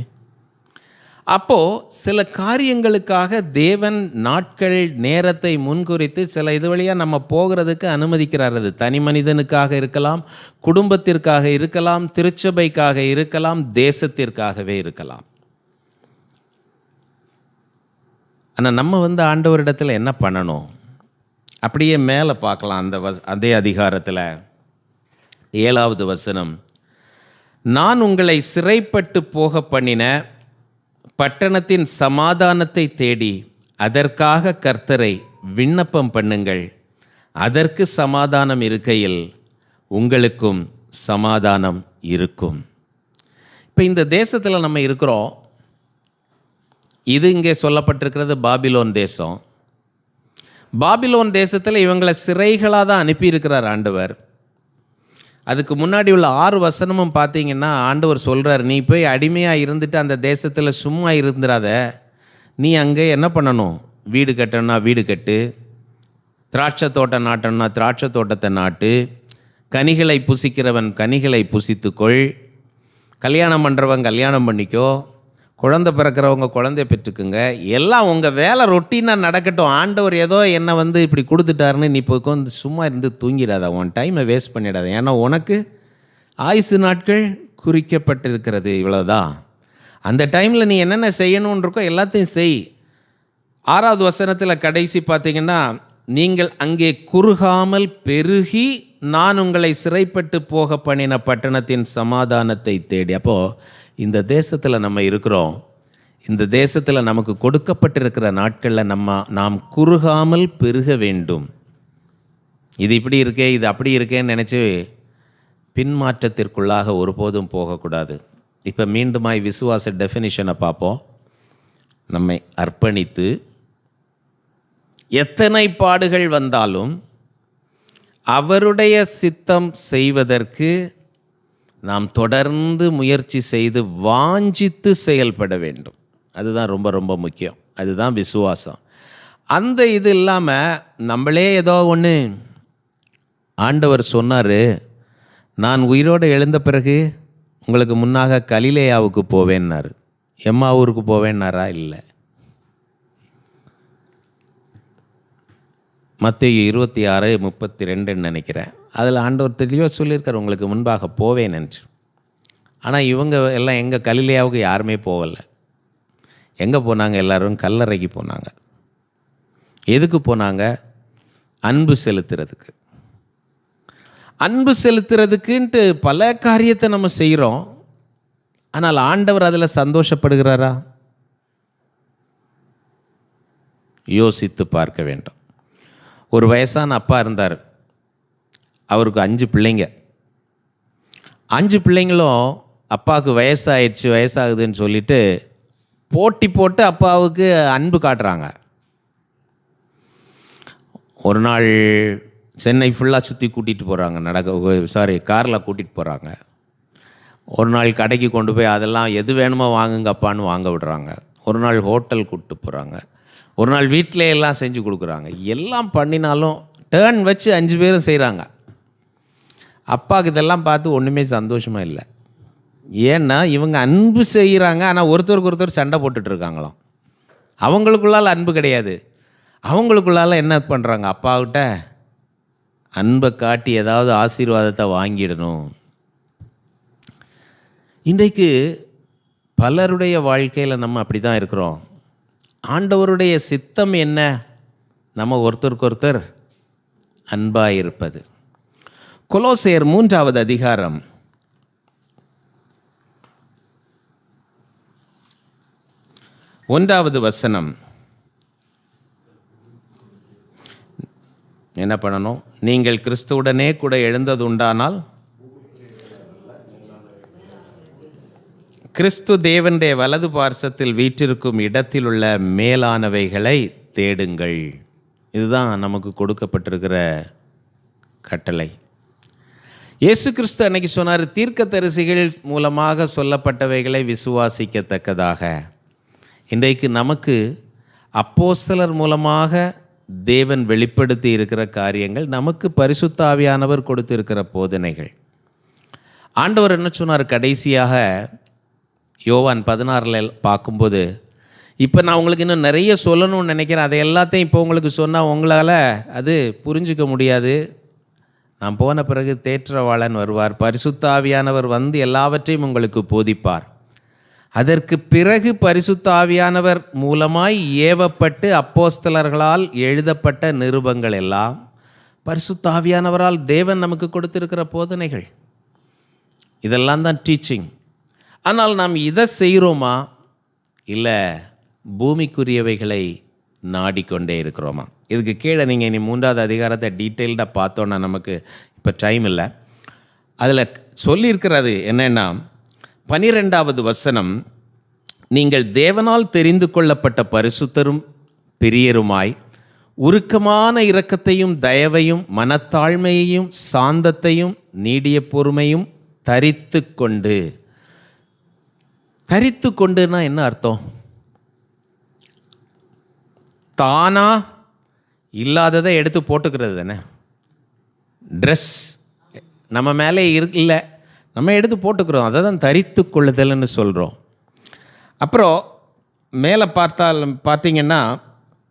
அப்போது சில காரியங்களுக்காக தேவன் நாட்கள் நேரத்தை முன்குறித்து சில இது வழியாக நம்ம போகிறதுக்கு அனுமதிக்கிறார். அது தனி மனிதனுக்காக இருக்கலாம், குடும்பத்திற்காக இருக்கலாம், திருச்சபைக்காக இருக்கலாம், தேசத்திற்காகவே இருக்கலாம். ஆனால் நம்ம ஆண்டவரிடத்தில் என்ன பண்ணணும்? அப்படியே மேலே பார்க்கலாம். அதே அதிகாரத்தில் 7வது வசனம், நான் உங்களை சிறைப்பட்டு போக பண்ணின பட்டணத்தின் சமாதானத்தை தேடி அதற்காக கர்த்தரை விண்ணப்பம் பண்ணுங்கள், அதற்கு சமாதானம் இருக்கையில் உங்களுக்கும் சமாதானம் இருக்கும். இப்போ இந்த தேசத்தில் நம்ம இருக்கிறோம். இது இங்கே சொல்லப்பட்டிருக்கிறது பாபிலோன் தேசம். பாபிலோன் தேசத்தில் இவங்களை சிறைகளாக தான் அனுப்பியிருக்கிறார் ஆண்டவர். அதுக்கு முன்னாடி உள்ள 6 வசனமும் பார்த்தீங்கன்னா ஆண்டவர் சொல்கிறார், நீ போய் அடிமையாக இருந்துட்டு அந்த தேசத்தில் சும்மா இருந்துடாத, நீ அங்கே என்ன பண்ணணும், வீடு கட்டணும்னா வீடு கட்டு, திராட்சை தோட்டம் நாட்டணும்னா திராட்சை தோட்டத்தை நாட்டு, கனிகளை புசிக்கிறவன் கனிகளை புசித்துக்கொள், கல்யாணம் பண்ணுறவன் கல்யாணம் பண்ணிக்கோ, குழந்தை பிறக்கிறவங்க குழந்தைய பெற்றுக்குங்க, எல்லாம் உங்கள் வேலை ரொட்டீனாக நடக்கட்டும். ஆண்டவர் ஏதோ என்னை இப்படி கொடுத்துட்டாருன்னு நீ இப்போ சும்மா இருந்து தூங்கிடாத, உன் டைமை வேஸ்ட் பண்ணிடாத. ஏன்னா உனக்கு ஆயுசு நாட்கள் குறிக்கப்பட்டிருக்கிறது, இவ்வளோதான். அந்த டைமில் நீ என்னென்ன செய்யணும்னு இருக்கோ எல்லாத்தையும் செய். 6வது வசனத்தில் கடைசி பார்த்தீங்கன்னா, நீங்கள் அங்கே குறுகாமல் பெருகி நான் உங்களை சிறைப்பட்டு போக பண்ணின பட்டணத்தின் சமாதானத்தை தேடி. அப்போது இந்த தேசத்தில் நம்ம இருக்கிறோம். இந்த தேசத்தில் நமக்கு கொடுக்கப்பட்டிருக்கிற நாட்களில் நாம் குறுகாமல் பெருக வேண்டும். இது இப்படி இருக்கே, இது அப்படி இருக்கேன்னு நினச்சி பின்மாற்றத்திற்குள்ளாக ஒருபோதும் போகக்கூடாது. இப்போ மீண்டுமாய் விசுவாச டெஃபினிஷனை பார்ப்போம். நம்மை அர்ப்பணித்து எத்தனை பாடுகள் வந்தாலும் அவருடைய சித்தம் செய்வதற்கு நாம் தொடர்ந்து முயற்சி செய்து வாஞ்சித்து செயல்பட வேண்டும். அதுதான் ரொம்ப ரொம்ப முக்கியம். அதுதான் விசுவாசம். அந்த இது இல்லாமல் நம்மளே ஏதோ ஒன்று, ஆண்டவர் சொன்னார், நான் உயிரோடு எழுந்த பிறகு உங்களுக்கு முன்னாக கலிலேயாவுக்கு போவேன்னாரு. எம்மா ஊருக்கு போவேன்னாரா? இல்லை. மத்தேயு 26:32 நினைக்கிறேன். அதில் ஆண்டவர் தெளிவாக சொல்லியிருக்கார், உங்களுக்கு முன்பாக போவேன் என்று. ஆனால் இவங்க எல்லாம் எங்கள் கலிலேயாவுக்கு யாருமே போகலை. எங்கே போனாங்க? எல்லோரும் கல்லறைக்கு போனாங்க. எதுக்கு போனாங்க? அன்பு செலுத்துறதுக்கு. அன்பு செலுத்துறதுக்குன்ட்டு பல காரியத்தை நம்ம செய்கிறோம். ஆனால் ஆண்டவர் அதில் சந்தோஷப்படுகிறாரா? யோசித்து பார்க்க வேண்டும். ஒரு வயசான அப்பா இருந்தார். அவருக்கு 5 பிள்ளைங்க. 5 பிள்ளைங்களும் அப்பாவுக்கு வயசாகுதுன்னு சொல்லிட்டு போட்டி போட்டு அப்பாவுக்கு அன்பு காட்டுறாங்க. ஒரு நாள் சென்னை ஃபுல்லாக சுற்றி கூட்டிகிட்டு போகிறாங்க, காரில் கூட்டிகிட்டு போகிறாங்க. ஒரு நாள் கடைக்கு கொண்டு போய் அதெல்லாம் எது வேணுமோ வாங்குங்கப்பான்னு வாங்க விடுறாங்க. ஒரு நாள் ஹோட்டல் கூப்பிட்டு போகிறாங்க. ஒரு நாள் வீட்டிலே எல்லாம் செஞ்சு கொடுக்குறாங்க. எல்லாம் பண்ணினாலும் டேர்ன் வச்சு 5 பேரும் செய்கிறாங்க. அப்பாவுக்கு இதெல்லாம் பார்த்து ஒன்றுமே சந்தோஷமாக இல்லை. ஏன்னா இவங்க அன்பு செய்கிறாங்க, ஆனால் ஒருத்தருக்கு ஒருத்தர் சண்டை போட்டுட்ருக்காங்களாம். அவங்களுக்குள்ளால் அன்பு கிடையாது. அவங்களுக்குள்ளால் என்ன பண்ணுறாங்க, அப்பாக்கிட்ட அன்பை காட்டி ஏதாவது ஆசீர்வாதத்தை வாங்கிடணும். இன்றைக்கு பலருடைய வாழ்க்கையில் நம்ம அப்படி தான் இருக்கிறோம். ஆண்டவருடைய சித்தம் என்ன? நம்ம ஒருத்தருக்கு ஒருத்தர் அன்பாக இருப்பது. கொலோசையர் 3வது அதிகாரம் 1வது வசனம். என்ன பண்ணணும்? நீங்கள் கிறிஸ்துவுடனே கூட எழுந்தது உண்டானால் கிறிஸ்து தேவனுடைய வலது பார்சத்தில் வீற்றிருக்கும் இடத்தில் உள்ள மேலானவைகளை தேடுங்கள். இதுதான் நமக்கு கொடுக்கப்பட்டிருக்கிற கட்டளை. இயேசு கிறிஸ்து அன்னைக்கு சொன்னார், தீர்க்கதரிசிகள் மூலமாக சொல்லப்பட்டவைகளை விசுவாசிக்கத்தக்கதாக. இன்றைக்கு நமக்கு அப்போஸ்தலர் மூலமாக தேவன் வெளிப்படுத்தி இருக்கிற காரியங்கள், நமக்கு பரிசுத்த ஆவியானவர் கொடுத்திருக்கிற போதனைகள். ஆண்டவர் என்ன சொன்னார் கடைசியாக யோவான் 16 பார்க்கும்போது, இப்போ நான் உங்களுக்கு இன்னும் நிறைய சொல்லணும்னு நினைக்கிறேன். அதை எல்லாத்தையும் இப்போ உங்களுக்கு சொன்னால் உங்களால் அது புரிஞ்சிக்க முடியாது. நான் போன பிறகு தேற்றவாளன் வருவார், பரிசுத்த ஆவியானவர் வந்து எல்லாவற்றையும் உங்களுக்கு போதிப்பார். அதற்கு பிறகு பரிசுத்த ஆவியானவர் மூலமாய் ஏவப்பட்டு அப்போஸ்தலர்களால் எழுதப்பட்ட நிருபங்கள் எல்லாம் பரிசுத்த ஆவியானவரால் தேவன் நமக்கு கொடுத்திருக்கிற போதனைகள். இதெல்லாம் தான் டீச்சிங். ஆனால் நாம் இதை செய்கிறோமா, இல்லை பூமிக்குரியவைகளை நாடிக்கொண்டே இருக்கிறோமா? இதுக்கு கீழே நீங்கள் இனி 3வது அதிகாரத்தை டீட்டெயில்டாக பார்த்தோன்னா நமக்கு இப்போ டைம் இல்லை. அதில் சொல்லியிருக்கிறது என்னென்னா 12வது வசனம், நீங்கள் தேவனால் தெரிந்து கொள்ளப்பட்ட பரிசுத்தரும் பிரியருமாய் உருக்கமான இரக்கத்தையும் தயவையும் மனத்தாழ்மையையும் சாந்தத்தையும் நீடிய பொறுமையும் தரித்து கொண்டு. தரித்து கொண்டுன்னா என்ன அர்த்தம்? தானா இல்லாததை எடுத்து போட்டுக்கிறது தானே. ட்ரெஸ் நம்ம மேலே இல்லை, நம்ம எடுத்து போட்டுக்கிறோம். அதை தான் தரித்து கொள்ளுதல்னு சொல்கிறோம். அப்புறம் மேலே பார்த்தீங்கன்னா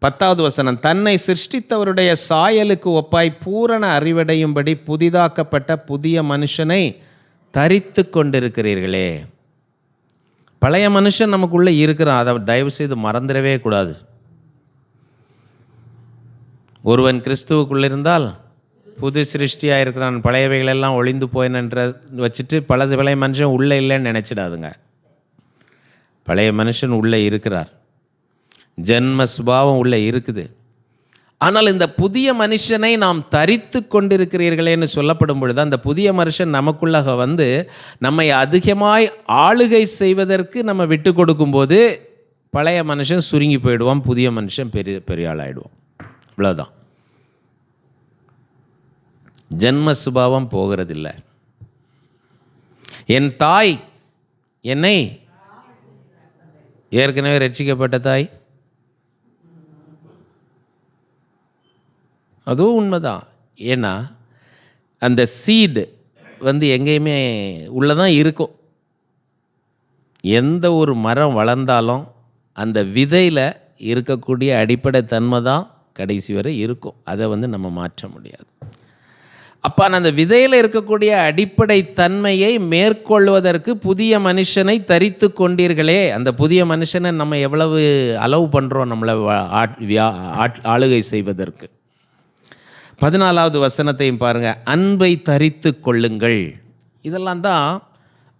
10வது வசனம், தன்னை சிருஷ்டித்தவருடைய சாயலுக்கு ஒப்பாய் பூரண அறிவடையும்படி புதிதாக்கப்பட்ட புதிய மனுஷனை தரித்து கொண்டிருக்கிறீர்களே. பழைய மனுஷன் நமக்குள்ளே இருக்கிறான், அதை தயவு செய்து மறந்துடவே கூடாது. ஒருவன் கிறிஸ்துவுக்குள்ளே இருந்தால் புது சிருஷ்டியாக இருக்கிறான், பழையவைகளெல்லாம் ஒளிந்து போயினன்ற வச்சுட்டு பழைய மனுஷன் உள்ளே இல்லைன்னு நினச்சிடாதுங்க. பழைய மனுஷன் உள்ளே இருக்கிறார், ஜென்ம சுபாவம் உள்ளே இருக்குது. ஆனால் இந்த புதிய மனுஷனை நாம் தரித்து கொண்டிருக்கிறீர்களேன்னு சொல்லப்படும் பொழுது, அந்த புதிய மனுஷன் நமக்குள்ளாக வந்து நம்மை அதிகமாய் ஆளுகை செய்வதற்கு நம்ம விட்டு கொடுக்கும்போது பழைய மனுஷன் சுருங்கி போயிடுவான், புதிய மனுஷன் பெரிய ஆளாயிடுவான். இவ்வளோதான். ஜென்ம சுபாவம் போகிறதில்லை. என் தாய் என்னை, ஏற்கனவே ரட்சிக்கப்பட்ட தாய், அதுவும் உண்மைதான். ஏன்னா அந்த சீடு வந்து எங்கேயுமே உள்ளதான் இருக்கும். எந்த ஒரு மரம் வளர்ந்தாலும் அந்த விதையில் இருக்கக்கூடிய அடிப்படை தன்மை தான் கடைசி வரை இருக்கும். அதை வந்து நம்ம மாற்ற முடியாது. அப்போ அந்த விதையில் இருக்கக்கூடிய அடிப்படை தன்மையை மேற்கொள்வதற்கு புதிய மனுஷனை தரித்து கொண்டீர்களே. அந்த புதிய மனுஷனை நம்ம எவ்வளவு அலோவ் பண்ணுறோம் நம்மளை ஆளுகை செய்வதற்கு. 14வது வசனத்தையும் பாருங்கள், அன்பை தரித்து கொள்ளுங்கள். இதெல்லாம் தான்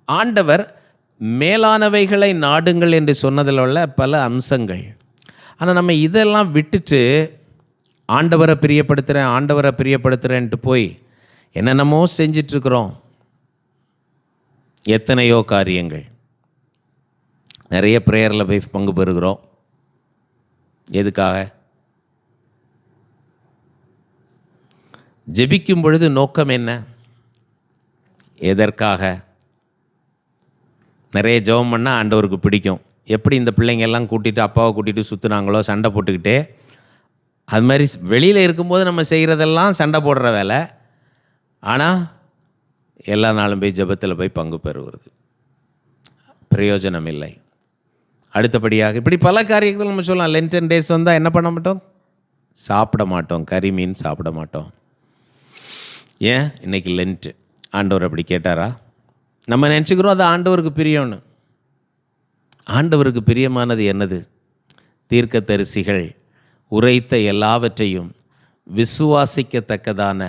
ஆண்டவர் மேலானவைகளை நாடுங்கள் என்று சொன்னதில் உள்ள பல அம்சங்கள். ஆனால் நம்ம இதெல்லாம் விட்டுட்டு ஆண்டவரை பிரியப்படுத்துகிறேன்ட்டு போய் என்னென்னமோ செஞ்சிட்ருக்குறோம். எத்தனையோ காரியங்கள். நிறைய ப்ரேயரில் போய் பங்கு பெறுகிறோம். எதுக்காக? ஜெபிக்கும் பொழுது நோக்கம் என்ன? எதற்காக? நிறைய ஜெபம் பண்ணால் ஆண்டவருக்கு பிடிக்கும். எப்படி இந்த பிள்ளைங்க எல்லாம் கூட்டிகிட்டு அப்பாவை கூட்டிகிட்டு சுற்றுனாங்களோ சண்டை போட்டுக்கிட்டே, அது மாதிரி வெளியில் இருக்கும்போது நம்ம செய்கிறதெல்லாம் சண்டை போடுற வேலை. ஆனால் எல்லா நாளும் போய் ஜெபத்தில் போய் பங்கு பெறுவது பிரயோஜனம் இல்லை. அடுத்தபடியாக இப்படி பல காரியங்கள் நம்ம சொல்லலாம். லென்டன் டேஸ் வந்தால் என்ன பண்ண மாட்டோம்? சாப்பிட மாட்டோம், கறி மீன் சாப்பிட மாட்டோம். ஏன்? இன்னைக்கு லென்ட்டு. ஆண்டவர் அப்படி கேட்டாரா? நம்ம நினச்சிக்கிறோம் அது ஆண்டவருக்கு பிரியம்னு. ஆண்டவருக்கு பிரியமானது என்னது? தீர்க்கதரிசிகள் உரைத்த எல்லாவற்றையும் விசுவாசிக்கத்தக்கதான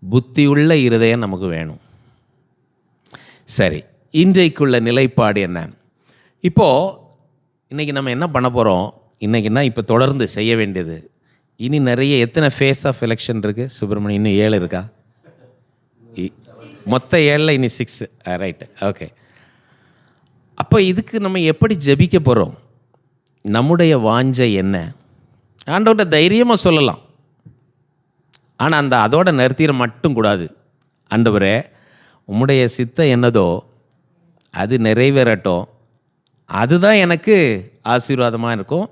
புத்தியுள்ள இருதயம் நமக்கு வேணும். சரி, இன்றைக்குள்ள நிலைப்பாடு என்ன? இப்போது இன்றைக்கி நம்ம என்ன பண்ண போகிறோம்? இன்றைக்கின்னா இப்போ தொடர்ந்து செய்ய வேண்டியது, இனி நிறைய எத்தனை ஃபேஸ் ஆஃப் எலெக்ஷன் இருக்குது சுப்பிரமணியம்? இன்னும் 7 இருக்கா? மொத்த 7ல் இனி 6. Right, okay. அப்போ இதுக்கு நம்ம எப்படி ஜெபிக்க போகிறோம்? நம்முடைய வாஞ்சை என்ன? ஆண்டவர்கிட்ட தைரியமாக சொல்லலாம். ஆனால் அதோட நிறுத்திட மட்டும் கூடாது. ஆண்டவரே, உம்முடைய சித்தம் என்னதோ அது நிறைவேறட்டும், அதுதான் எனக்கு ஆசீர்வாதமாக இருக்கும்.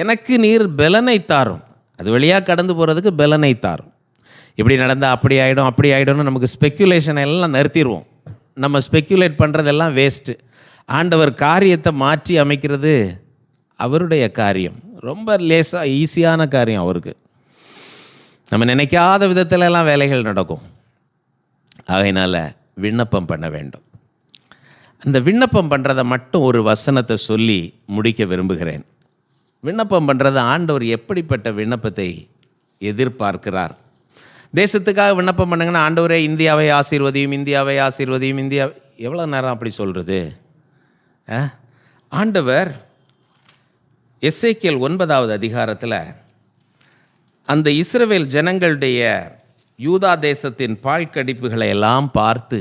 எனக்கு நீர் பலனை தாரும், அது வழியாக கடந்து போகிறதுக்கு பலனை தாரும். இப்படி நடந்தால் அப்படி ஆகிடும், அப்படி ஆகிடும்னு நமக்கு ஸ்பெக்குலேஷன் எல்லாம் நிறுத்திடுவோம். நம்ம ஸ்பெக்குலேட் பண்ணுறதெல்லாம் வேஸ்ட்டு. ஆண்டவர் காரியத்தை மாற்றி அமைக்கிறது அவருடைய காரியம். ரொம்ப லேசாக ஈஸியான காரியம் அவருக்கு. நம்ம நினைக்காத விதத்திலெல்லாம் வேலைகள் நடக்கும். அதனால் விண்ணப்பம் பண்ண வேண்டும். அந்த விண்ணப்பம் பண்ணுறதை மட்டும் ஒரு வசனத்தை சொல்லி முடிக்க விரும்புகிறேன். விண்ணப்பம் பண்ணுறது ஆண்டவர் எப்படிப்பட்ட விண்ணப்பத்தை எதிர்பார்க்கிறார்? தேசத்துக்காக விண்ணப்பம் பண்ணுங்கன்னா, ஆண்டவரே இந்தியாவை ஆசீர்வதியும், இந்தியாவை ஆசீர்வதியும், இந்தியா. எவ்வளோ நேரம் அப்படி சொல்கிறது? ஆண்டவர் எசேக்கியேல் 9வது அதிகாரத்தில் அந்த இஸ்ரவேல் ஜனங்களுடைய யூதா தேசத்தின் பாழ்கடிப்புகளை எல்லாம் பார்த்து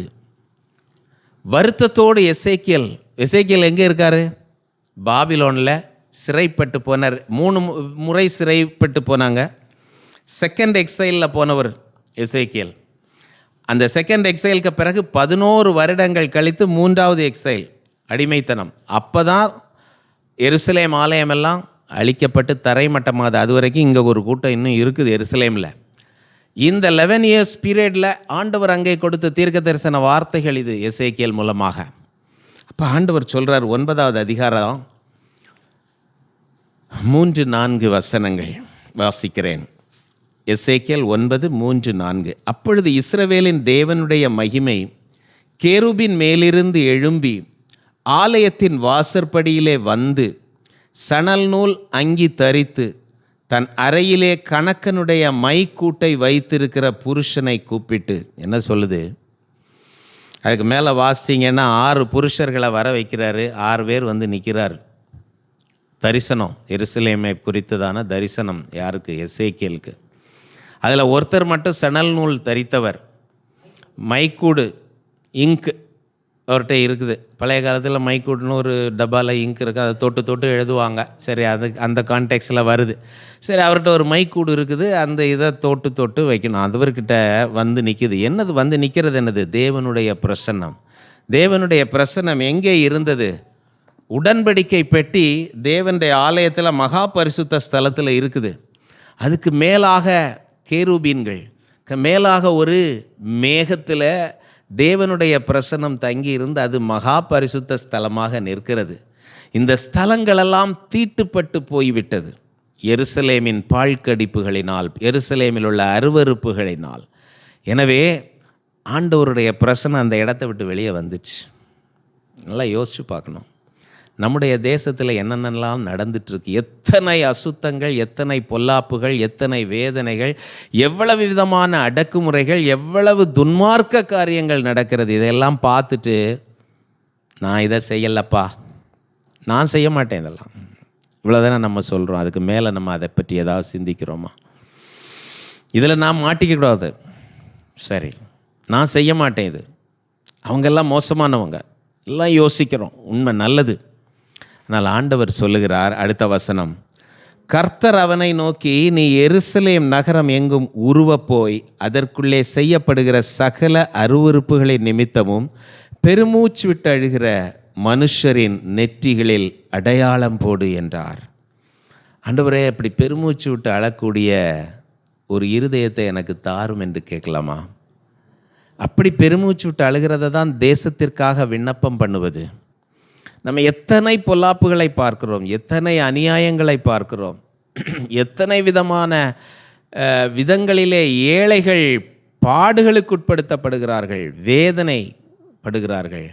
வருத்தத்தோடு எசேக்கியேல் எங்கே இருக்கார்? பாபிலோனில் சிறைப்பட்டு போனார். 3 முறை சிறைப்பட்டு போனாங்க. செகண்ட் எக்ஸைலில் போனவர் எசேக்கியேல். அந்த செகண்ட் எக்ஸைலுக்கு பிறகு 11 வருடங்கள் கழித்து 3வது எக்ஸைல், அடிமைத்தனம். அப்போ தான் எருசலேம் ஆலயமெல்லாம் அழிக்கப்பட்டு தரைமட்டமாகுது. அது வரைக்கும் இங்கே ஒரு கூட்டம் இன்னும் இருக்குது எருசலேமில். இந்த 11 இயர்ஸ் பீரியடில் ஆண்டவர் அங்கே கொடுத்த தீர்க்க தரிசன வார்த்தைகள் இது எசேக்கியேல் மூலமாக. அப்போ ஆண்டவர் சொல்கிறார், 9வது அதிகாரம் 3-4 வசனங்கள் வாசிக்கிறேன். எசேக்கியேல் 9:3-4. அப்பொழுது இஸ்ரவேலின் தேவனுடைய மகிமை கேருபின் மேலிருந்து எழும்பி ஆலயத்தின் வாசற்படியிலே வந்து சணல் நூல் அங்கி தரித்து தன் அறையிலே கணக்கனுடைய மைக்கூட்டை வைத்திருக்கிற புருஷனை கூப்பிட்டு, என்ன சொல்லுது? அதுக்கு மேலே வாசிங்கன்னா 6 புருஷர்களை வர வைக்கிறாரு. 6 பேர் வந்து நிற்கிறார். தரிசனம், எருசலேமை குறித்ததான தரிசனம் யாருக்கு? எசேக்கியேலுக்கு. அதில் ஒருத்தர் மட்டும் சணல் நூல் தரித்தவர். மைக்கூடு, இங்க் அவர்கிட்ட இருக்குது. பழைய காலத்தில் மைக்கூடுன்னு ஒரு டப்பாவில் இங்க் இருக்குது, அதை தொட்டு தொட்டு எழுதுவாங்க. சரி, அது அந்த கான்டெக்ஸில் வருது. சரி, அவர்கிட்ட ஒரு மைக்கூடு இருக்குது, அந்த இதை தொட்டு தொட்டு வைக்கணும். அவர்கிட்ட வந்து நிற்கிது. என்னது வந்து நிற்கிறது? என்னது? தேவனுடைய பிரசன்னம். தேவனுடைய பிரசன்னம் எங்கே இருந்தது? உடன்படிக்கை பெட்டி தேவனுடைய ஆலயத்தில் மகா பரிசுத்த ஸ்தலத்தில் இருக்குது. அதுக்கு மேலாக கேருபீன்கள், மேலாக ஒரு மேகத்தில் தேவனுடைய பிரசன்னம் தங்கி இருந்து அது மகா பரிசுத்த ஸ்தலமாக நிற்கிறது. இந்த ஸ்தலங்களெல்லாம் தீட்டுப்பட்டு போய்விட்டது எருசலேமின் பாழ்கடிப்புகளினால், எருசலேமில் உள்ள அருவருப்புகளினால். எனவே ஆண்டவருடைய பிரசன்னம் அந்த இடத்த விட்டு வெளியே வந்துச்சு. நல்லா யோசிச்சு பார்க்கணும். நம்முடைய தேசத்தில் என்னென்னலாம் நடந்துட்டுருக்கு, எத்தனை அசுத்தங்கள், எத்தனை பொல்லாப்புகள், எத்தனை வேதனைகள், எவ்வளவு விதமான அடக்குமுறைகள், எவ்வளவு துன்மார்க்க காரியங்கள் நடக்கிறது. இதெல்லாம் பார்த்துட்டு நான் இதை செய்யலப்பா, நான் செய்ய மாட்டேன், இதெல்லாம் இவ்வளோதானே நம்ம சொல்கிறோம். அதுக்கு மேலே நம்ம அதை பற்றி ஏதாவது சிந்திக்கிறோமா? இதில் நான் மாட்டிக்கக்கூடாது. சரி, நான் செய்ய மாட்டேன், இது அவங்கெல்லாம் மோசமானவங்க, எல்லாம் யோசிக்கிறோம். உண்மை, நல்லது. ஆனால் ஆண்டவர் சொல்லுகிறார், அடுத்த வசனம், கர்த்தர் அவனை நோக்கி, நீ எருசலேம் நகரம் எங்கும் உருவப் போய் அதற்குள்ளே செய்யப்படுகிற சகல அருவருப்புகளின் நிமித்தமும் பெருமூச்சு விட்டு அழுகிற மனுஷரின் நெற்றிகளில் அடையாளம் போடு என்றார். ஆண்டவரே, அப்படி பெருமூச்சு விட்டு அழக்கூடிய ஒரு இருதயத்தை எனக்கு தாரும் என்று கேட்கலாமா? அப்படி பெருமூச்சு விட்டு அழுகிறத தான் தேசத்திற்காக விண்ணப்பம் பண்ணுவது. நம்ம எத்தனை பொல்லாப்புகளை பார்க்கிறோம், எத்தனை அநியாயங்களை பார்க்கிறோம், எத்தனை விதமான விதங்களிலே ஏழைகள் பாடுகளுக்குட்படுத்தப்படுகிறார்கள், வேதனைப்படுகிறார்கள்.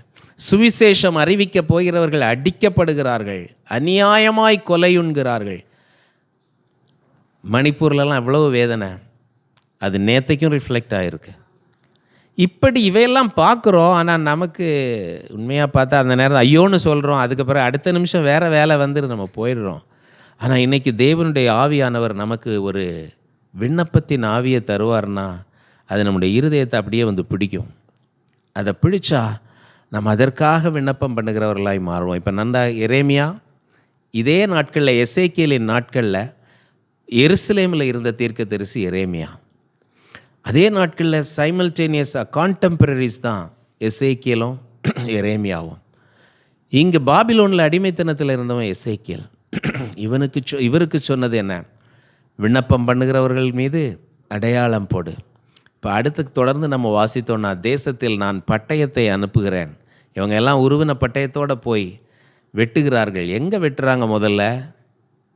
சுவிசேஷம் அறிவிக்கப் போகிறவர்கள் அடிக்கப்படுகிறார்கள், அநியாயமாய் கொலையுண்கிறார்கள். மணிப்பூர்லலாம் எவ்வளோ வேதனை, அது நேற்றைக்கும் ரிஃப்ளெக்ட் ஆகிருக்கு. இப்படி இவையெல்லாம் பார்க்குறோம். ஆனால் நமக்கு உண்மையாக பார்த்தா அந்த நேரம் ஐயோன்னு சொல்கிறோம், அதுக்கு பிறகு அடுத்த நிமிஷம் வேறு வேலை வந்து நம்ம போயிடுறோம். ஆனால் இன்றைக்கி தேவனுடைய ஆவியானவர் நமக்கு ஒரு விண்ணப்பத்தின் ஆவியை தருவார்னா அது நம்முடைய இருதயத்தை அப்படியே வந்து பிடிக்கும். அதை பிடிச்சா நம்ம அதற்காக விண்ணப்பம் பண்ணுகிறவர்களாய் மாறுவோம். இப்போ நன்றா எரேமியா இதே நாட்களில், எசேக்கியேலின் நாட்களில் எருசலேமில் இருந்த தீர்க்கதரிசி எரேமியா. அதே நாட்களில் சைமல்டேனியஸாக கான்டெம்பரரிஸ் தான் எசேக்கியலும் எரேமியாவும். இங்கே பாபிலோனில் அடிமைத்தனத்தில் இருந்தவன் எசேக்கியல். இவருக்கு சொன்னது என்ன? விண்ணப்பம் பண்ணுகிறவர்கள் மீது அடையாளம் போடு. இப்போ அடுத்து தொடர்ந்து நம்ம வாசித்தோன்னா, தேசத்தில் நான் பட்டயத்தை அனுப்புகிறேன். இவங்க எல்லாம் உருவின பட்டயத்தோடு போய் வெட்டுகிறார்கள். எங்கே வெட்டுறாங்க? முதல்ல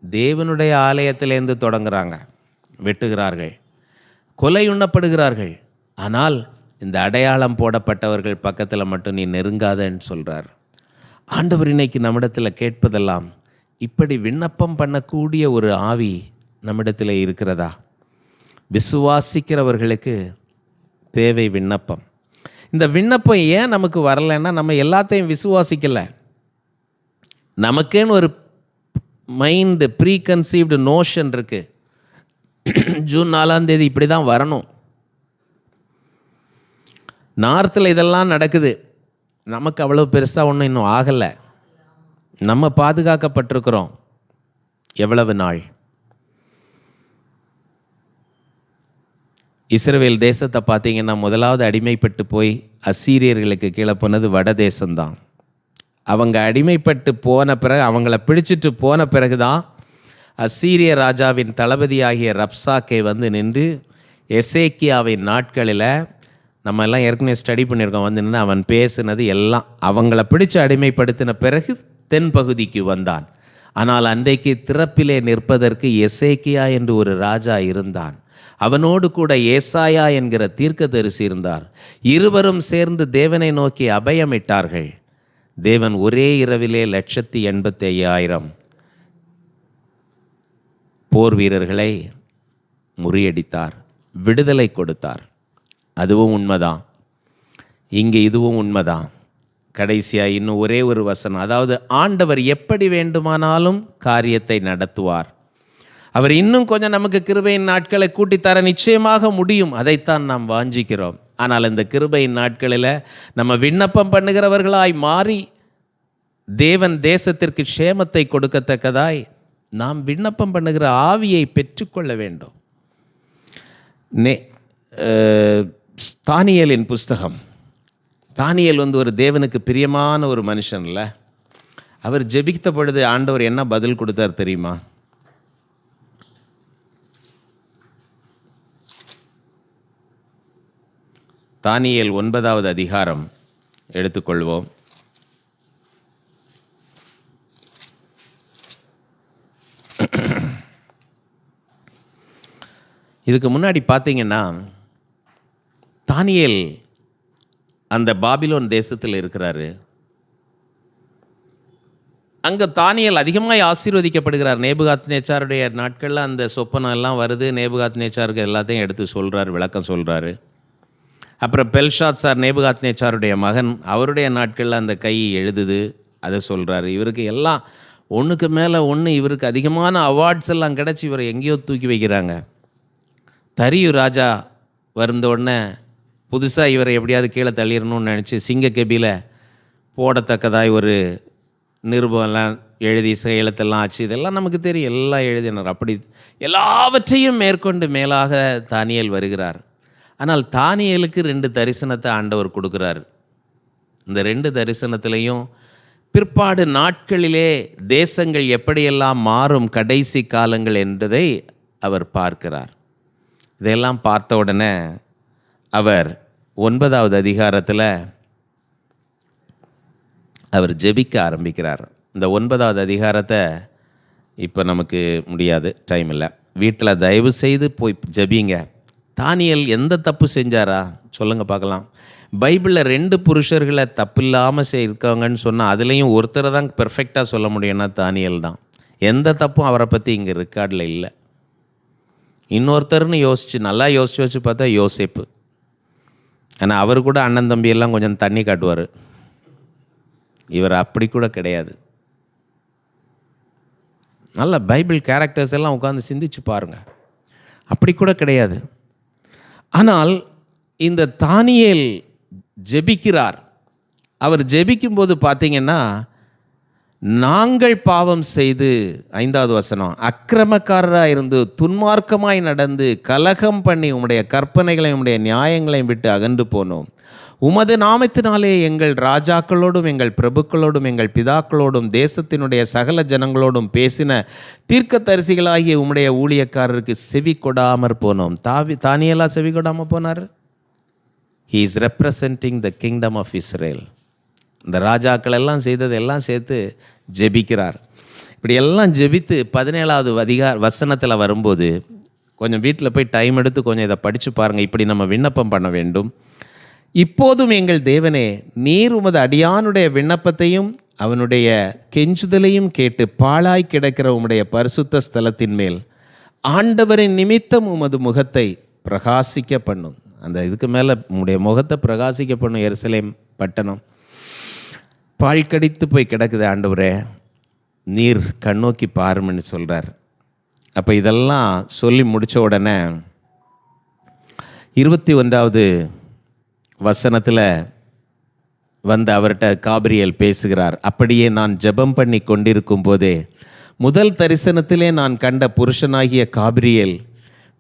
தேவனுடைய ஆலயத்திலேருந்து தொடங்குறாங்க, வெட்டுகிறார்கள், கொலையுண்ணப்படுகிறார்கள். ஆனால் இந்த அடையாளம் போடப்பட்டவர்கள் பக்கத்தில் மட்டும் நீ நெருங்காதன்னு சொல்கிறார். ஆண்டவர் இன்னைக்கு நம்மிடத்தில் கேட்பதெல்லாம், இப்படி விண்ணப்பம் பண்ணக்கூடிய ஒரு ஆவி நம்மிடத்தில் இருக்கிறதா? விசுவாசிக்கிறவர்களுக்கு தேவை விண்ணப்பம். இந்த விண்ணப்பம் ஏன் நமக்கு வரலைன்னா, நம்ம எல்லாத்தையும் விசுவாசிக்கலை. நமக்குன்னு ஒரு மைண்டு, ப்ரீ கன்சீவ்டு நோஷன் இருக்குது. ஜூன் 4 இப்படி தான் வரணும். நார்த்தில் இதெல்லாம் நடக்குது. நமக்கு அவ்வளோ பெருசாக ஒன்றும் இன்னும் ஆகலை. நம்ம பாதுகாக்கப்பட்டிருக்கிறோம். எவ்வளவு நாள்? இஸ்ரவேல் தேசத்தை பார்த்தீங்கன்னா, முதலாவது அடிமைப்பட்டு போய் அசீரியர்களுக்கு கீழே போனது வட தேசம்தான். அவங்க அடிமைப்பட்டு போன பிறகு, அவங்கள பிடிச்சிட்டு போன பிறகு தான் அசீரிய ராஜாவின் தளபதியாகிய ரப்சாக்கே வந்து நின்று எசேக்கியாவின் நாட்களில், நம்ம எல்லாம் ஏற்கனவே ஸ்டடி பண்ணியிருக்கோம், வந்து நின்று அவன் பேசினது எல்லாம் அவங்கள பிடிச்சு அடிமைப்படுத்தின பிறகு தென்பகுதிக்கு வந்தான். ஆனால் அன்றைக்கு திறப்பிலே நிற்பதற்கு எசேக்கியா என்று ஒரு ராஜா இருந்தான். அவனோடு கூட ஏசாயா என்கிற தீர்க்கதரிசி இருந்தார். இருவரும் சேர்ந்து தேவனை நோக்கி அபயமிட்டார்கள். தேவன் ஒரே இரவிலே 185,000 போர் வீரர்களை முறியடித்தார், விடுதலை கொடுத்தார். அதுவும் உண்மைதான். இங்கே இதுவும் உண்மைதான். கடைசியாக இன்னும் ஒரே ஒரு வசனம், அதாவது ஆண்டவர் எப்படி வேண்டுமானாலும் காரியத்தை நடத்துவார். அவர் இன்னும் கொஞ்சம் நமக்கு கிருபையின் நாட்களை கூட்டித்தர நிச்சயமாக முடியும். அதைத்தான் நாம் வாஞ்சிக்கிறோம். ஆனால் இந்த கிருபையின் நாட்களில் நம்ம விண்ணப்பம் பண்ணுகிறவர்களாய் மாறி தேவன் தேசத்திற்கு க்ஷேமத்தை கொடுக்கத்தக்கதாய் நாம் விண்ணப்பம் பண்ணுகிற ஆவியை பெற்றுக்கொள்ள வேண்டும். தானியேலின் புஸ்தகம். தானியேல் ஒரு தேவனுக்கு பிரியமான ஒரு மனுஷன்ல. அவர் ஜெபித்த பொழுது ஆண்டவர் என்ன பதில் கொடுத்தார் தெரியுமா? தானியேல் 9வது அதிகாரம் எடுத்துக்கொள்வோம். இதுக்கு முன்னாடி பார்த்தீங்கன்னா, தானியேல் அந்த பாபிலோன் தேசத்தில் இருக்கிறாரு. அங்கே தானியேல் அதிகமாக ஆசீர்வதிக்கப்படுகிறார். நேபுகாத்நேச்சாருடைய நாட்களில் அந்த சொப்பனம் எல்லாம் வருது. நேபுகாத்நேச்சாருக்கு எல்லாத்தையும் எடுத்து சொல்கிறார், விளக்கம் சொல்கிறாரு. அப்புறம் பெல்ஷாத்சார், நேபுகாத்நேச்சாருடைய மகன், அவருடைய நாட்களில் அந்த கை எழுதுது, அதை சொல்கிறாரு. இவருக்கு எல்லாம் ஒன்றுக்கு மேலே ஒன்று, இவருக்கு அதிகமான அவார்ட்ஸ் எல்லாம் கிடச்சி இவரை எங்கேயோ தூக்கி வைக்கிறாங்க. தரியு ராஜா வந்த உடனே புதுசாக இவரை எப்படியாவது கீழே தள்ளிடணும்னு நினச்சி சிங்கக்கெபியில் போடத்தக்கதாய் ஒரு நிருபம்லாம் எழுதி எழுத்தெல்லாம் ஆச்சு. இதெல்லாம் நமக்கு தெரியும், எல்லாம் எழுதினார். அப்படி எல்லாவற்றையும் மேற்கொண்டு மேலாக தானியேல் வருகிறார். ஆனால் தானியேலுக்கு 2 தரிசனத்தை ஆண்டவர் கொடுக்குறார். இந்த 2 தரிசனத்திலையும் பிற்பாடு நாட்களிலே தேசங்கள் எப்படியெல்லாம் மாறும், கடைசி காலங்கள் என்பதை அவர் பார்க்கிறார். இதையெல்லாம் பார்த்த உடனே அவர் 9வது அதிகாரத்தில் அவர் ஜெபிக்க ஆரம்பிக்கிறார். இந்த 9வது அதிகாரத்தை இப்போ நமக்கு முடியாது, டைம் இல்லை. வீட்டில் தயவு செய்து போய் ஜெபிங்க. தானியேல் எந்த தப்பு செஞ்சாரா சொல்லுங்கள் பார்க்கலாம். பைபிளில் 2 புருஷர்களை தப்பு இல்லாமல் இருக்காங்கன்னு சொன்னால் அதுலேயும் ஒருத்தரை தான் பெர்ஃபெக்டாக சொல்ல முடியும்னா தானியேல் தான். எந்த தப்பும் அவரை பற்றி இங்கே ரெக்கார்டில் இல்லை. இன்னொருத்தர்னு நல்லா யோசித்து வச்சு பார்த்தா யோசேப்பு. ஆனால் அவர் கூட அண்ணன் தம்பியெல்லாம் கொஞ்சம் தண்ணி காட்டுவார். இவர் அப்படி கூட கிடையாது. நல்ல பைபிள் கேரக்டர்ஸ் எல்லாம் உட்காந்து சிந்திச்சு பாருங்கள். அப்படி கூட கிடையாது. ஆனால் இந்த தானியேல் ஜெபிக்கிறார். அவர் ஜெபிக்கும்போது பார்த்தீங்கன்னா, நாங்கள் பாவம் செய்து 5வது வசனம், அக்கிரமக்காரராக இருந்து துன்மார்க்கமாய் நடந்து கலகம் பண்ணி உம்முடைய கற்பனைகளையும் உம்முடைய நியாயங்களையும் விட்டு அகன்று போனோம். உமது நாமத்தினாலே எங்கள் ராஜாக்களோடும் எங்கள் பிரபுக்களோடும் எங்கள் பிதாக்களோடும் தேசத்தினுடைய சகல ஜனங்களோடும் பேசின தீர்க்கதரிசிகளாகிய உம்முடைய ஊழியக்காரருக்கு செவி கொடாமற் போனோம். தானியேலா செவி கொடாமல் போனார். He is representing the kingdom of Israel. இந்த ராஜாக்கள் எல்லாம் செய்ததெல்லாம் சேர்த்து ஜெபிக்கிறார். இப்படி எல்லாம் ஜெபித்து 17வது வசனத்தில் வரும்போது, கொஞ்சம் வீட்டில் போய் டைம் எடுத்து கொஞ்சம் இதை படித்து பாருங்கள். இப்படி நம்ம விண்ணப்பம் பண்ண வேண்டும். இப்போதும் எங்கள் தேவனே, நீர் உமது அடியானுடைய விண்ணப்பத்தையும் அவனுடைய கெஞ்சுதலையும் கேட்டு பாழாய் கிடக்கிற உம்முடைய பரிசுத்த ஸ்தலத்தின் மேல் ஆண்டவரின் நிமித்தம் உமது முகத்தை பிரகாசிக்க பண்ணும். அந்த இதுக்கு மேலே உம்முடைய முகத்தை பிரகாசிக்க பண்ணும். எருசலேம் பட்டணம் பால் கடித்து போய் கிடக்குது, ஆண்டவரே நீர் கண்ணோக்கி பாருன்னு சொல்கிறார். அப்போ இதெல்லாம் சொல்லி முடித்த உடனே 21வது வசனத்தில் வந்து அவர்கிட்ட காபிரியேல் பேசுகிறார். அப்படியே நான் ஜெபம் பண்ணி கொண்டிருக்கும் போதே முதல் தரிசனத்திலே நான் கண்ட புருஷனாகிய காபிரியேல்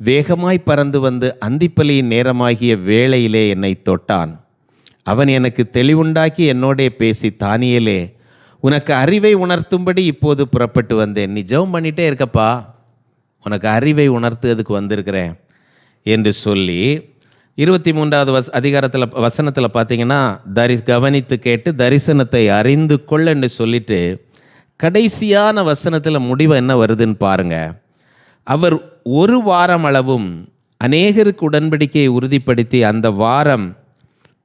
வேகமாய் பறந்து வந்து அந்திப்பலியின் நேரமாகிய வேளையிலே என்னை தொட்டான். அவன் எனக்கு தெளிவுண்டாக்கி என்னோடே பேசி, தானியேலே, உனக்கு அறிவை உணர்த்தும்படி இப்போது புறப்பட்டு வந்தேன். நீ ஜெபம் பண்ணிகிட்டே இருக்கப்பா, உனக்கு அறிவை உணர்த்துறதுக்கு வந்திருக்கிறேன் என்று சொல்லி 23வது அதிகாரத்தில் வசனத்தில் பார்த்தீங்கன்னா, கவனித்து கேட்டு தரிசனத்தை அறிந்து கொள்ளன்னு சொல்லிட்டு கடைசியான வசனத்தில் முடிவு என்ன வருதுன்னு பாருங்கள். அவர் 1 வாரம் அளவும் அநேகருக்கு உடன்படிக்கையை உறுதிப்படுத்தி அந்த வாரம்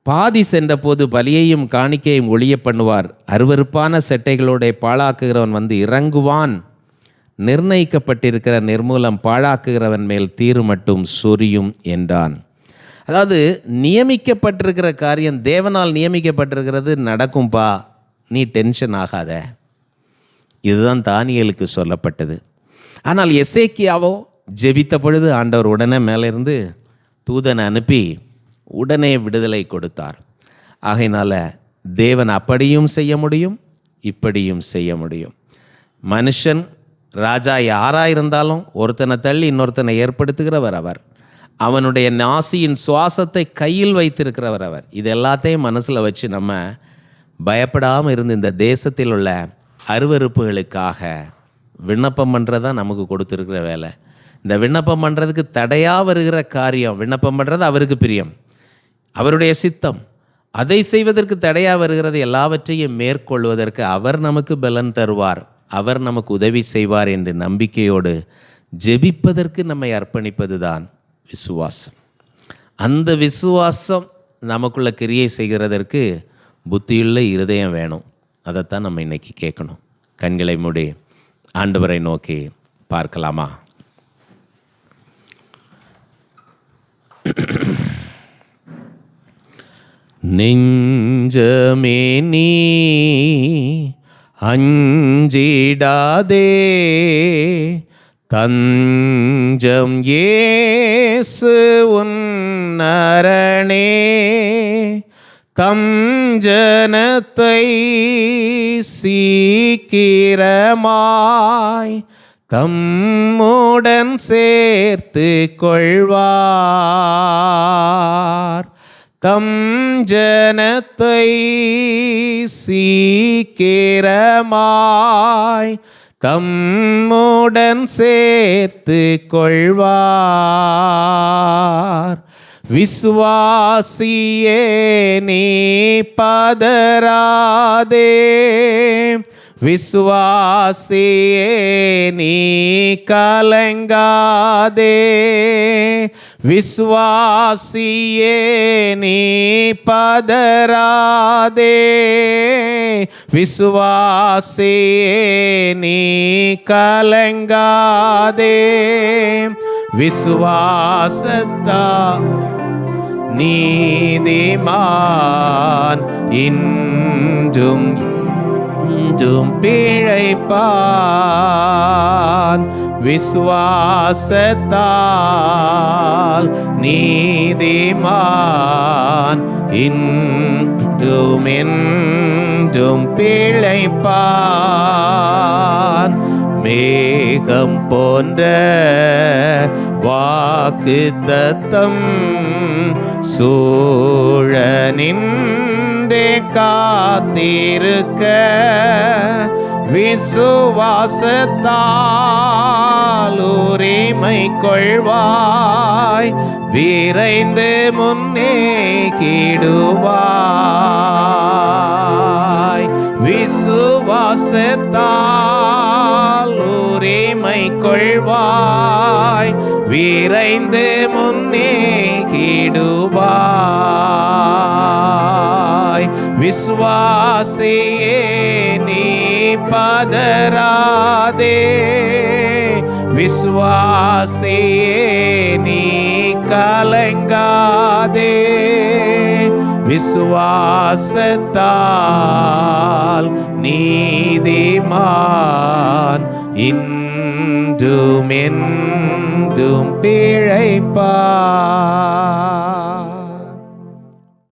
பாதி சென்ற போது பலியையும் காணிக்கையும் ஒழிய பண்ணுவார். அருவருப்பான செட்டைகளோட பாழாக்குகிறவன் வந்து இறங்குவான். நிர்ணயிக்கப்பட்டிருக்கிற நிர்மூலம் பாழாக்குகிறவன் மேல் தீரு மட்டும் சொரியும் என்றான். அதாவது நியமிக்கப்பட்டிருக்கிற காரியம் தேவனால் நியமிக்கப்பட்டிருக்கிறது நடக்கும்பா, நீ டென்ஷன் ஆகாத. இதுதான் தானியேலுக்கு சொல்லப்பட்டது. ஆனால் எசேக்கியாவோ ஜெபித்த பொழுது ஆண்டவர் உடனே மேலிருந்து தூதனை அனுப்பி உடனே விடுதலை கொடுத்தார். ஆகையினால தேவன் அப்படியும் செய்ய முடியும், இப்படியும் செய்ய முடியும். மனுஷன் ராஜா யாராக இருந்தாலும் ஒருத்தனை தள்ளி இன்னொருத்தனை ஏற்படுத்துகிறவர் அவர். அவனுடைய நாசியின் சுவாசத்தை கையில் வைத்திருக்கிறவர் அவர். இது எல்லாத்தையும் மனசில் வச்சு நம்ம பயப்படாமல் இருந்து இந்த தேசத்தில் உள்ள அருவருப்புகளுக்காக விண்ணப்பம் பண்ணுறது தான் நமக்கு கொடுத்துருக்கிற வேலை. இந்த விண்ணப்பம் பண்ணுறதுக்கு தடையாக வருகிற காரியம், விண்ணப்பம் பண்ணுறது அவருக்கு பிரியம், அவருடைய சித்தம். அதை செய்வதற்கு தடையாக வருகிறது எல்லாவற்றையும் மேற்கொள்வதற்கு அவர் நமக்கு பலன் தருவார், அவர் நமக்கு உதவி செய்வார் என்று நம்பிக்கையோடு ஜெபிப்பதற்கு நம்மை அர்ப்பணிப்பது தான் விசுவாசம். அந்த விசுவாசம் நமக்குள்ள கிரியை செய்கிறதற்கு புத்தியுள்ள இருதயம் வேணும். அதைத்தான் நம்ம இன்னைக்கு கேட்கணும். கண்களை மூடி ஆண்டவரை நோக்கி பார்க்கலாமா? நெஞ்சமே நீ அஞ்சிடாதே, தஞ்சம் இயேசு உன்னரணே. தம் ஜனத்தை சீக்கிரமாய் தம்முடன் சேர்த்து கொள்வார். தம் ஜனத்தை சீக்கிரமாய் தம்முடன் சேர்த்து கொள்வார். விசுவாசியே நீ பதறாதே, விசுவாசியே நீ கலங்காதே, விசுவாசியே நீ பதறாதே, விசுவாசியே நீ கலங்காதே. விசுவாசத்தா நீதிமான் இன்றும் பிழைப்பான். விசுவாசத்தால் நீதிமான் இன்றும் பிழைப்பான். மேகம் போன்ற வாக்குத்தத்தம் சூழ நின்றே காத்திருக்க, விசுவாசத்தால் உரிமை கொள்வாய், விரைந்து முன்னே கிடுவாய். விசுவாசத்தால் உரிமை கொள்வாய், விரைந்து முன்னே கிடுவாய். விசுவாசியே நீ பதறாதே, விசுவாசியே நீ கலங்காதே, விசுவாசத்தால் நீதிமான் இன்றும் பிழைப்பான்.